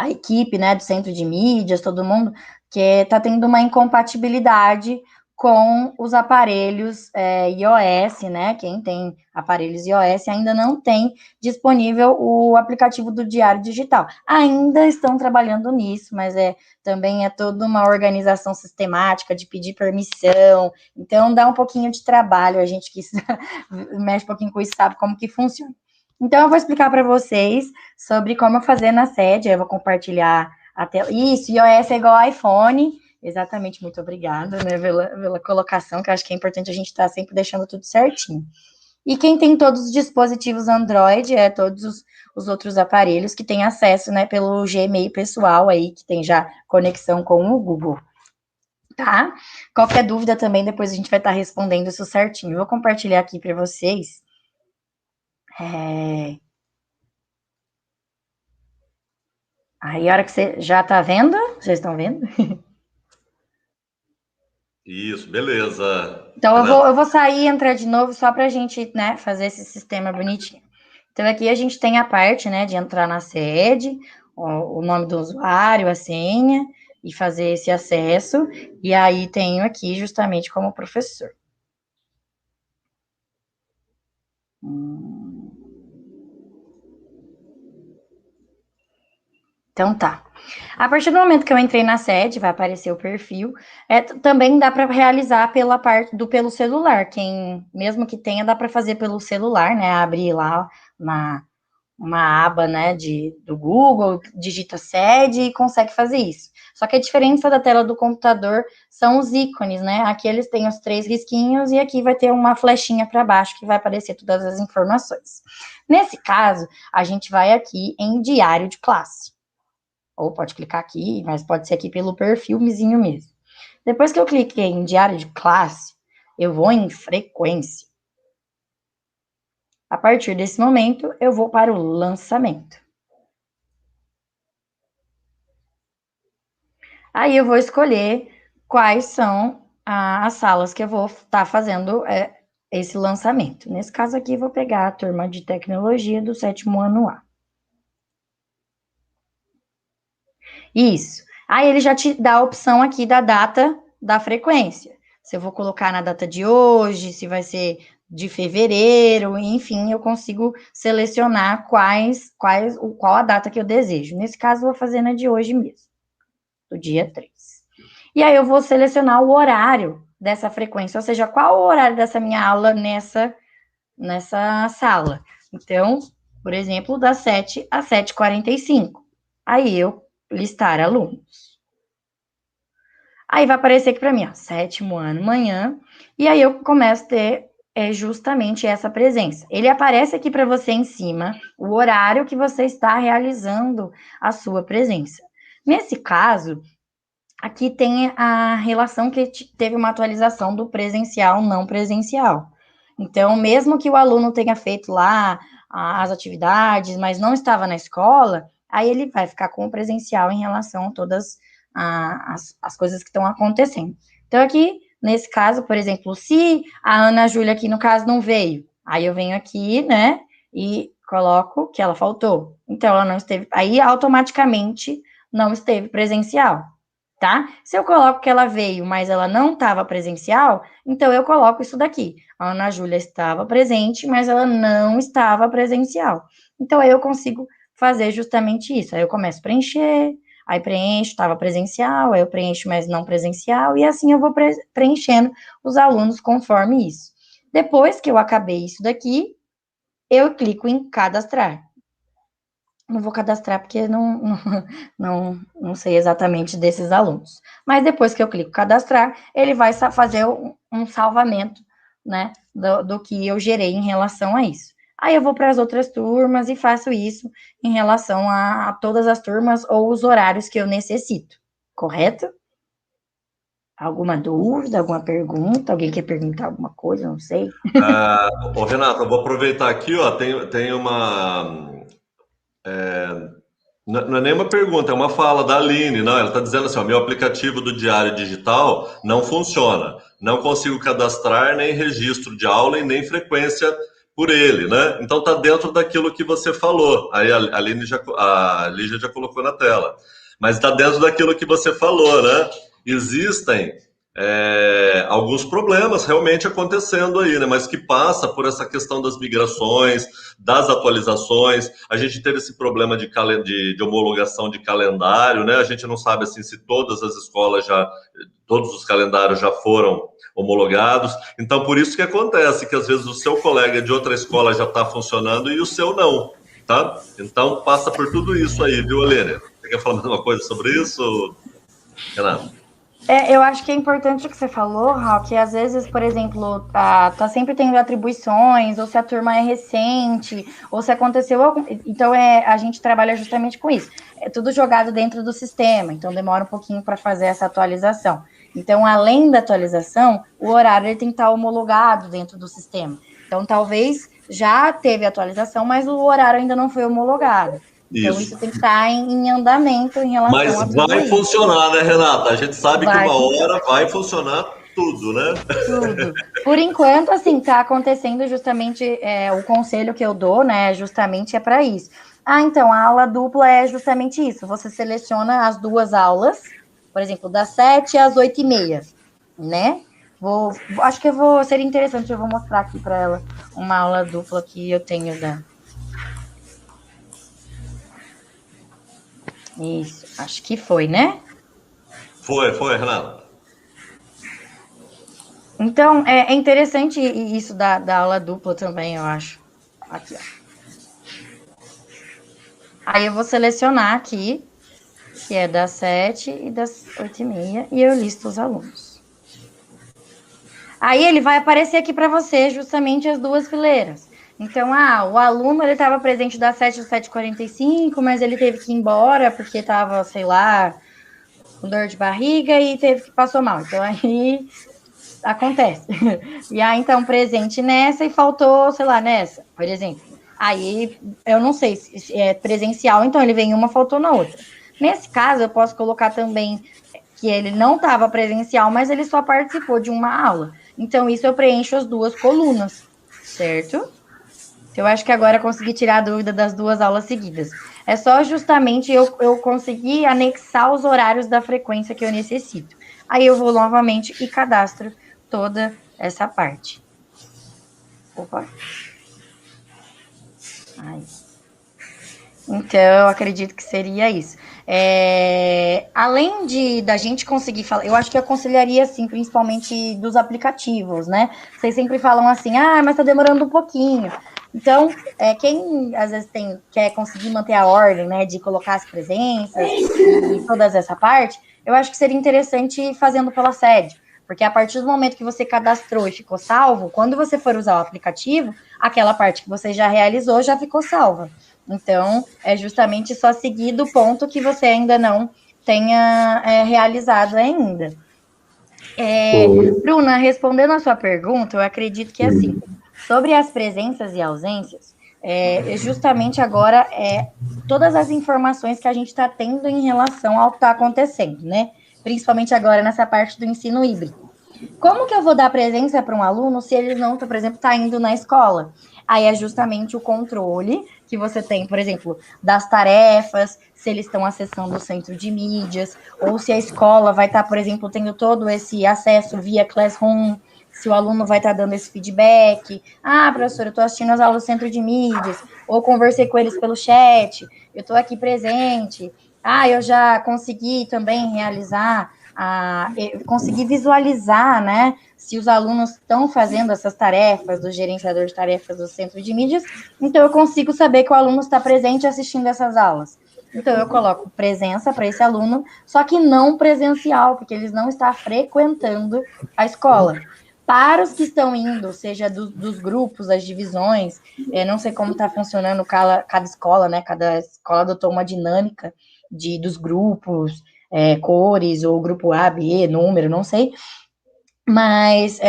B: equipe, né, do centro de mídias, todo mundo, que está tendo uma incompatibilidade com os aparelhos iOS, né? Quem tem aparelhos iOS ainda não tem disponível o aplicativo do Diário Digital. Ainda estão trabalhando nisso, mas também é toda uma organização sistemática de pedir permissão, então dá um pouquinho de trabalho, a gente que mexe um pouquinho com isso sabe como que funciona. Então, eu vou explicar para vocês sobre como fazer na sede, eu vou compartilhar a tela. Isso, iOS é igual iPhone. Exatamente, muito obrigada, né, pela colocação, que eu acho que é importante a gente estar sempre deixando tudo certinho. E quem tem todos os dispositivos Android, todos os outros aparelhos que têm acesso, né, pelo Gmail pessoal aí, que tem já conexão com o Google, tá? Qualquer dúvida também, depois a gente vai estar respondendo isso certinho. Eu vou compartilhar aqui para vocês. Aí, a hora que você já tá vendo, vocês estão vendo?
A: Isso, beleza.
B: Então, eu vou sair e entrar de novo só para a gente, né, fazer esse sistema bonitinho. Então, aqui a gente tem a parte, né, de entrar na sede, o nome do usuário, a senha, e fazer esse acesso. E aí, tenho aqui justamente como professor. Então, tá. A partir do momento que eu entrei na sede, vai aparecer o perfil. Também dá para realizar pelo celular. Mesmo que tenha, dá para fazer pelo celular, né? Abrir lá uma aba, né, do Google, digita sede e consegue fazer isso. Só que a diferença da tela do computador são os ícones, né? Aqui eles têm os 3 risquinhos e aqui vai ter uma flechinha para baixo que vai aparecer todas as informações. Nesse caso, a gente vai aqui em diário de classe. Ou pode clicar aqui, mas pode ser aqui pelo perfilzinho mesmo. Depois que eu cliquei em diário de classe, eu vou em frequência. A partir desse momento, eu vou para o lançamento. Aí eu vou escolher quais são as salas que eu vou estar fazendo esse lançamento. Nesse caso aqui, eu vou pegar a turma de tecnologia do 7º ano A. Isso. Aí ele já te dá a opção aqui da data da frequência. Se eu vou colocar na data de hoje, se vai ser de fevereiro, enfim, eu consigo selecionar qual a data que eu desejo. Nesse caso, eu vou fazer na de hoje mesmo, do dia 3. E aí eu vou selecionar o horário dessa frequência, ou seja, qual o horário dessa minha aula nessa sala. Então, por exemplo, das 7 às 7h45. Aí eu listar alunos. Aí vai aparecer aqui para mim, ó, 7º ano, manhã, e aí eu começo a ter justamente essa presença. Ele aparece aqui para você em cima, o horário que você está realizando a sua presença. Nesse caso, aqui tem a relação que teve uma atualização do presencial, não presencial. Então, mesmo que o aluno tenha feito lá as atividades, mas não estava na escola, aí ele vai ficar com o presencial em relação a todas as coisas que estão acontecendo. Então, aqui, nesse caso, por exemplo, se a Ana Júlia aqui, no caso, não veio, aí eu venho aqui, né, e coloco que ela faltou. Então, ela não esteve, aí automaticamente não esteve presencial, tá? Se eu coloco que ela veio, mas ela não estava presencial, então eu coloco isso daqui. A Ana Júlia estava presente, mas ela não estava presencial. Então, aí eu consigo fazer justamente isso. Aí eu começo a preencher, aí preencho, estava presencial, aí eu preencho, mas não presencial, e assim eu vou preenchendo os alunos conforme isso. Depois que eu acabei isso daqui, eu clico em cadastrar. Não vou cadastrar porque não sei exatamente desses alunos. Mas depois que eu clico cadastrar, ele vai fazer um salvamento, né, do que eu gerei em relação a isso. Aí eu vou para as outras turmas e faço isso em relação a todas as turmas ou os horários que eu necessito, correto? Alguma dúvida, alguma pergunta? Alguém quer perguntar alguma coisa? Não sei.
A: Ô, Renata, eu vou aproveitar aqui, ó, tem uma... Não é nem uma pergunta, é uma fala da Aline, não, ela está dizendo assim, ó, meu aplicativo do Diário Digital não funciona, não consigo cadastrar nem registro de aula e nem frequência por ele, né? Então está dentro daquilo que você falou, aí a Lígia já colocou na tela, mas está dentro daquilo que você falou, né? Existem alguns problemas realmente acontecendo aí, né? Mas que passa por essa questão das migrações, das atualizações. A gente teve esse problema de homologação de calendário, né? A gente não sabe assim se todas as escolas todos os calendários já foram homologados. Então, por isso que acontece que às vezes o seu colega de outra escola já está funcionando e o seu não, tá? Então, passa por tudo isso aí, viu, Aline? Você quer falar alguma coisa sobre isso, Renato?
B: Eu acho que é importante o que você falou, Raul, que às vezes, por exemplo, tá sempre tendo atribuições, ou se a turma é recente, ou se aconteceu algum... Então, a gente trabalha justamente com isso. É tudo jogado dentro do sistema, então demora um pouquinho para fazer essa atualização. Então, além da atualização, o horário ele tem que estar homologado dentro do sistema. Então, talvez já teve atualização, mas o horário ainda não foi homologado. Então, isso tem que estar em andamento em relação a tudo.
A: Mas vai funcionar, né, Renata? A gente sabe que uma hora vai funcionar tudo, né?
B: Tudo. Por enquanto, assim, está acontecendo justamente o conselho que eu dou, né? Justamente é para isso. Então, a aula dupla é justamente isso. Você seleciona as duas aulas, por exemplo, das 7 às 8h30, né? Acho que seria interessante, eu vou mostrar aqui para ela uma aula dupla que eu tenho da... Isso, acho que foi, né?
A: Foi, Renato.
B: Então, é interessante isso da aula dupla também, eu acho. Aqui, ó. Aí eu vou selecionar aqui, que é das 7 e das 8h30, e eu listo os alunos. Aí ele vai aparecer aqui para você justamente as duas fileiras. Então, o aluno, ele estava presente das 7 às 7h45, mas ele teve que ir embora porque estava, sei lá, com dor de barriga e passou mal. Então, aí acontece. E aí, então, presente nessa e faltou, sei lá, nessa, por exemplo. Aí, eu não sei se é presencial, então ele vem em uma, faltou na outra. Nesse caso, eu posso colocar também que ele não estava presencial, mas ele só participou de uma aula. Então, isso eu preencho as duas colunas, certo? Eu acho que agora eu consegui tirar a dúvida das duas aulas seguidas. É só justamente eu conseguir anexar os horários da frequência que eu necessito. Aí eu vou novamente e cadastro toda essa parte. Opa. Aí. Então, eu acredito que seria isso. Além da gente conseguir falar, eu acho que eu aconselharia, assim, principalmente dos aplicativos, né? Vocês sempre falam assim, mas tá demorando um pouquinho. Então, quem às vezes quer conseguir manter a ordem, né, de colocar as presenças e toda essa parte, eu acho que seria interessante ir fazendo pela sede, porque a partir do momento que você cadastrou e ficou salvo, quando você for usar o aplicativo, aquela parte que você já realizou já ficou salva. Então, é justamente só seguir do ponto que você ainda não tenha realizado ainda. Bruna, respondendo a sua pergunta, eu acredito que assim, sobre as presenças e ausências, justamente agora todas as informações que a gente está tendo em relação ao que está acontecendo, né? Principalmente agora nessa parte do ensino híbrido. Como que eu vou dar presença para um aluno se ele não, por exemplo, está indo na escola? Aí é justamente o controle que você tem, por exemplo, das tarefas, se eles estão acessando o centro de mídias, ou se a escola vai estar, por exemplo, tendo todo esse acesso via Classroom, se o aluno vai estar dando esse feedback. Professora, eu estou assistindo as aulas do centro de mídias, ou conversei com eles pelo chat, eu estou aqui presente. Eu já consegui também realizar, consegui visualizar, né, se os alunos estão fazendo essas tarefas do gerenciador de tarefas do centro de mídias, então eu consigo saber que o aluno está presente assistindo essas aulas. Então eu coloco presença para esse aluno, só que não presencial, porque eles não estão frequentando a escola. Para os que estão indo, seja dos grupos, das divisões, não sei como está funcionando cada escola, né? Cada escola adotou uma dinâmica dos grupos, cores, ou grupo A, B, número, não sei. Mas,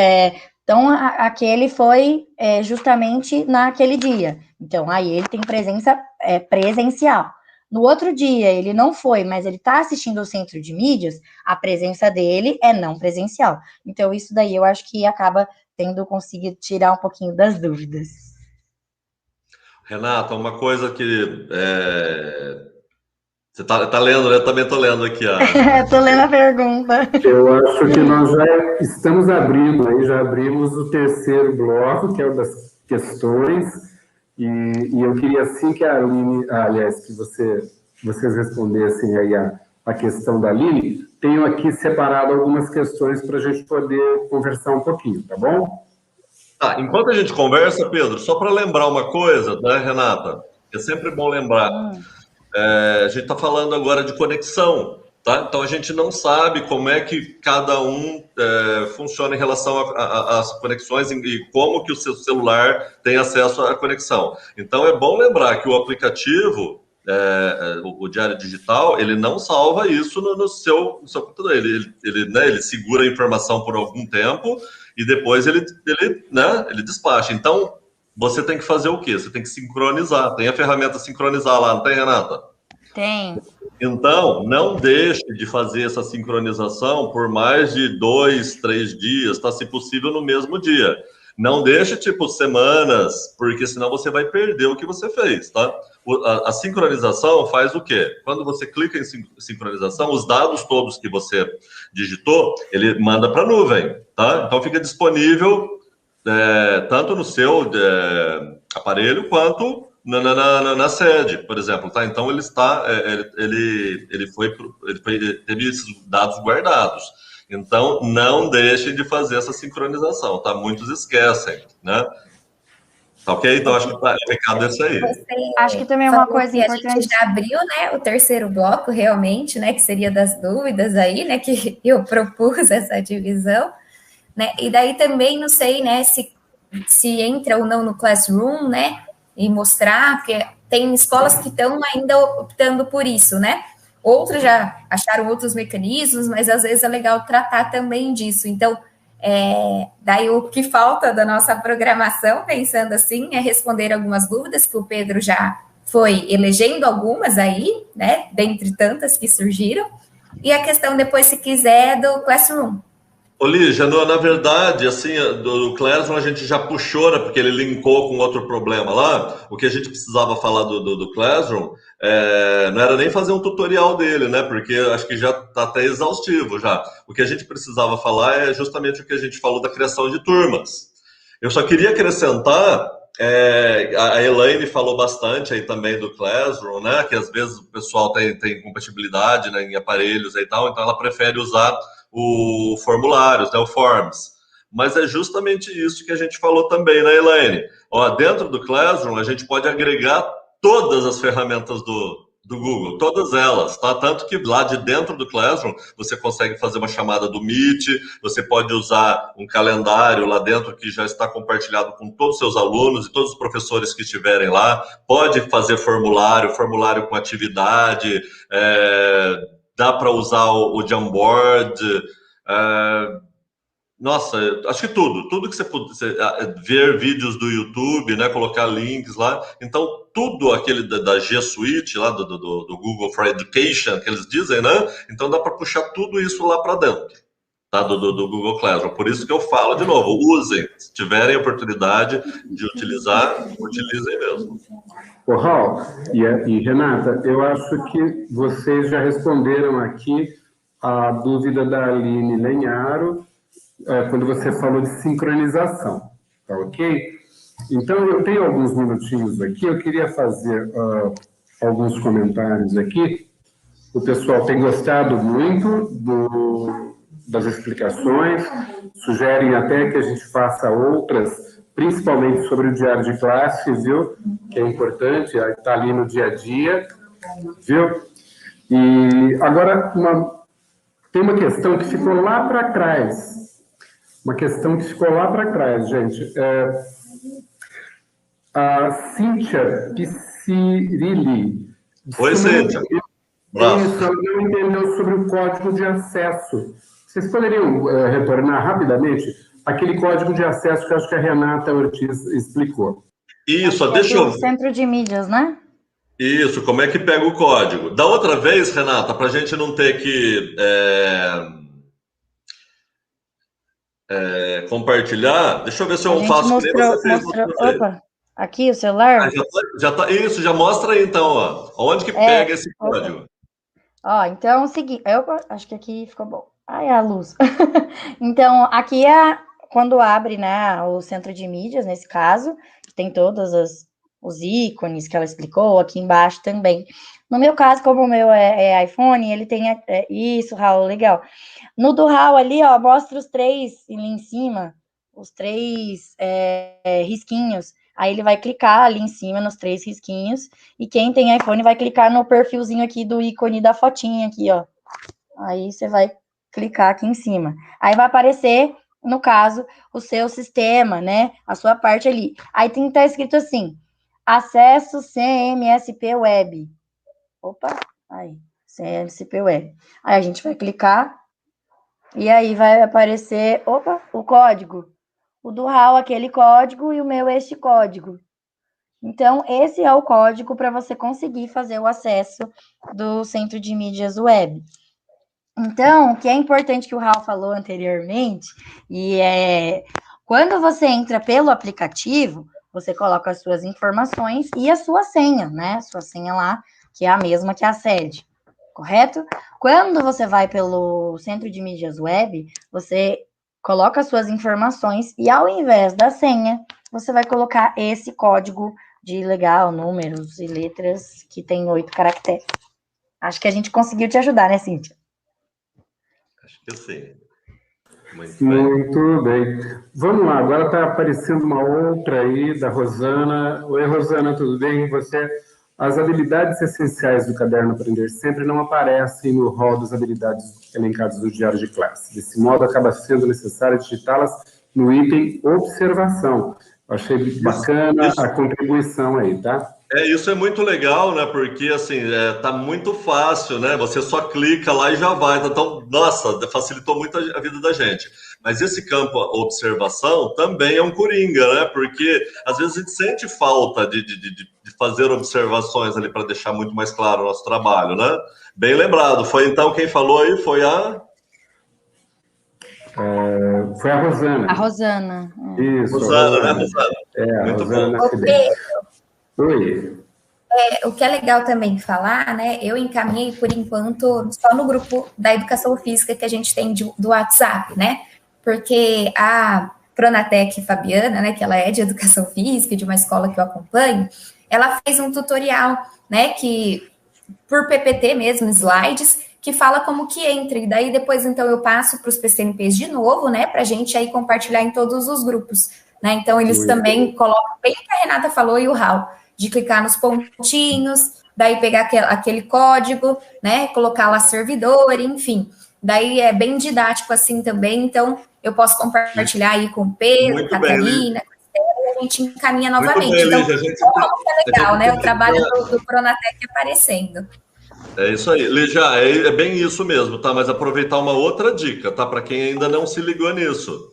B: então, aquele foi justamente naquele dia. Então, aí ele tem presença presencial. No outro dia, ele não foi, mas ele está assistindo ao centro de mídias, a presença dele é não presencial. Então, isso daí eu acho que acaba tendo conseguido tirar um pouquinho das dúvidas.
A: Renata, uma coisa que você tá lendo, né? Eu também estou lendo aqui.
B: Estou lendo a pergunta.
D: Eu acho que nós já estamos abrindo, aí já abrimos o terceiro bloco, que é o das questões. E eu queria, assim, que a Aline, aliás, que vocês respondessem aí a questão da Aline. Tenho aqui separado algumas questões para a gente poder conversar um pouquinho, tá bom?
A: Tá, enquanto a gente conversa, Pedro, só para lembrar uma coisa, né, Renata? É sempre bom lembrar. A gente está falando agora de conexão, tá? Então a gente não sabe como é que cada um funciona em relação às conexões e como que o seu celular tem acesso à conexão. Então é bom lembrar que o aplicativo, o Diário Digital, ele não salva isso no seu computador. Ele segura a informação por algum tempo e depois ele despacha. Então você tem que fazer o quê? Você tem que sincronizar. Tem a ferramenta sincronizar lá, não tem, Renata?
B: Tem.
A: Então, não deixe de fazer essa sincronização por mais de 2, 3 dias, tá? Se possível, no mesmo dia. Não deixe, semanas, porque senão você vai perder o que você fez, tá? A sincronização faz o quê? Quando você clica em sincronização, os dados todos que você digitou, ele manda para a nuvem, tá? Então, fica disponível tanto no seu aparelho quanto na sede, por exemplo, tá? Então ele teve esses dados guardados. Então não deixem de fazer essa sincronização, tá? Muitos esquecem, né? Tá ok? Então acho que o recado é esse aí.
B: Acho que também é uma coisa importante.
C: A gente já abriu, né, o terceiro bloco realmente, né, que seria das dúvidas aí, né, que eu propus essa divisão, né? E daí também não sei, né, se entra ou não no Classroom, né? E mostrar, porque tem escolas que estão ainda optando por isso, né? Outros já acharam outros mecanismos, mas às vezes é legal tratar também disso. Então, daí o que falta da nossa programação, pensando assim, é responder algumas dúvidas, que o Pedro já foi elegendo algumas aí, né? Dentre tantas que surgiram. E a questão depois, se quiser, do Classroom.
A: Ô, Lígia, na verdade, assim, do Classroom a gente já puxou, né, porque ele linkou com outro problema lá. O que a gente precisava falar do Classroom não era nem fazer um tutorial dele, né, porque acho que já está até exaustivo já. O que a gente precisava falar é justamente o que a gente falou da criação de turmas. Eu só queria acrescentar, a Elaine falou bastante aí também do Classroom, né, que às vezes o pessoal tem compatibilidade, né, em aparelhos e tal, então ela prefere usar o formulários, né, o Forms. Mas é justamente isso que a gente falou também, né, Elaine? Dentro do Classroom, a gente pode agregar todas as ferramentas do Google, todas elas, tá? Tanto que lá de dentro do Classroom, você consegue fazer uma chamada do Meet, você pode usar um calendário lá dentro que já está compartilhado com todos os seus alunos e todos os professores que estiverem lá, pode fazer formulário com atividade, dá para usar o Jamboard, nossa, acho que tudo que você puder ver vídeos do YouTube, né, colocar links lá, então tudo aquele da G Suite, lá do Google for Education, que eles dizem, né, então dá para puxar tudo isso lá para dentro, tá, do Google Classroom. Por isso que eu falo de novo, usem, se tiverem oportunidade de utilizar, utilizem mesmo.
D: Ô, Raul e Renata, eu acho que vocês já responderam aqui a dúvida da Aline Lenharo, quando você falou de sincronização, tá ok? Então, eu tenho alguns minutinhos aqui, eu queria fazer alguns comentários aqui. O pessoal tem gostado muito das explicações, sugerem até que a gente faça outras, principalmente sobre o diário de classe, viu? Que é importante, está ali no dia a dia, viu? E agora, tem uma questão que ficou lá para trás. Gente. A Cíntia Picirilli.
A: Oi, Cíntia.
D: Isso, ela não entendeu sobre o código de acesso. Vocês poderiam retornar rapidamente aquele código de acesso que eu acho que a Renata Ortiz explicou.
A: Isso, deixa eu...
B: Centro de mídias, né?
A: Isso, como é que pega o código? Da outra vez, Renata, para a gente não ter que compartilhar, deixa eu ver se eu faço que nem você fez.
B: Opa, aqui o celular?
A: Isso, já mostra aí então, ó. Onde que pega esse código?
B: Ó, então, seguinte, eu acho que aqui ficou bom. Ai, a luz. Então, aqui é quando abre, né, o centro de mídias, nesse caso, que tem todos os ícones que ela explicou, aqui embaixo também. No meu caso, como o meu é iPhone, ele tem isso, Raul, legal. No do Raul ali, ó, mostra os 3 ali em cima, os 3 risquinhos. Aí ele vai clicar ali em cima nos 3 risquinhos, e quem tem iPhone vai clicar no perfilzinho aqui do ícone da fotinha aqui, ó. Aí você vai clicar aqui em cima. Aí vai aparecer, no caso, o seu sistema, né? A sua parte ali. Aí tem que estar escrito assim, acesso CMSP Web. Opa, aí, CMSP Web. Aí a gente vai clicar, e aí vai aparecer, o código. O do Raul, aquele código, e o meu, este código. Então, esse é o código para você conseguir fazer o acesso do Centro de Mídias Web. Então, o que é importante que o Raul falou anteriormente, quando você entra pelo aplicativo, você coloca as suas informações e a sua senha, né? Sua senha lá, que é a mesma que a sede, correto? Quando você vai pelo Centro de Mídias Web, você coloca as suas informações e, ao invés da senha, você vai colocar esse código de legal, números e letras, que tem 8 caracteres. Acho que a gente conseguiu te ajudar, né, Cíntia?
A: Acho que sim.
D: Muito bem. Vamos lá, agora está aparecendo uma outra aí da Rosana. Oi, Rosana, tudo bem? As habilidades essenciais do Caderno Aprender Sempre não aparecem no rol das habilidades elencadas no diário de classe. Desse modo, acaba sendo necessário digitá-las no item observação. Eu achei bacana a contribuição aí, tá?
A: Isso é muito legal, né? Porque, assim, tá muito fácil, né? Você só clica lá e já vai. Então, nossa, facilitou muito a vida da gente. Mas esse campo observação também é um coringa, né? Porque, às vezes, a gente sente falta de fazer observações ali para deixar muito mais claro o nosso trabalho, né? Bem lembrado. Foi, então, quem falou aí foi a...
D: Foi a Rosana.
B: A Rosana.
A: Isso. Rosana, né, Rosana?
D: Muito Rosana
C: bom.
D: Oi.
C: O que é legal também falar, né? Eu encaminhei, por enquanto, só no grupo da Educação Física que a gente tem do WhatsApp, né? Porque a Pronatec Fabiana, né, que ela é de Educação Física, de uma escola que eu acompanho, ela fez um tutorial, né, que por PPT mesmo, slides, que fala como que entra. E daí depois, então, eu passo para os PCNPs de novo, né, para a gente aí compartilhar em todos os grupos, né? Então, eles também colocam bem o que a Renata falou e o Raul, de clicar nos pontinhos, daí pegar aquele código, né, colocar lá servidor, enfim. Daí é bem didático assim também, então eu posso compartilhar aí com o Pedro, Catarina, com a Estela, e a gente encaminha novamente.
A: Bem,
C: então,
A: como
C: é legal, né, o trabalho do Pronatec aparecendo.
A: É isso aí. Lígia, é bem isso mesmo, tá? Mas aproveitar uma outra dica, tá? Para quem ainda não se ligou nisso.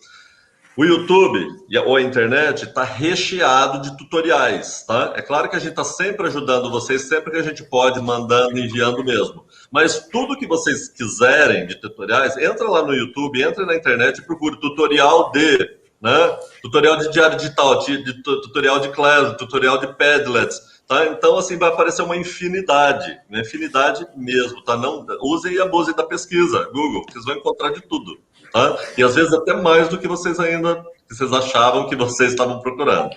A: O YouTube ou a internet está recheado de tutoriais, tá? É claro que a gente está sempre ajudando vocês, sempre que a gente pode, mandando, enviando mesmo. Mas tudo que vocês quiserem de tutoriais, entra lá no YouTube, entra na internet e procure tutorial né? Tutorial de diário digital, tutorial de Class, tutorial de Padlet, tá? Então, assim, vai aparecer uma infinidade mesmo, tá? Não, usem e abusem da pesquisa, Google, vocês vão encontrar de tudo. Tá? E às vezes até mais do que vocês achavam que vocês estavam procurando.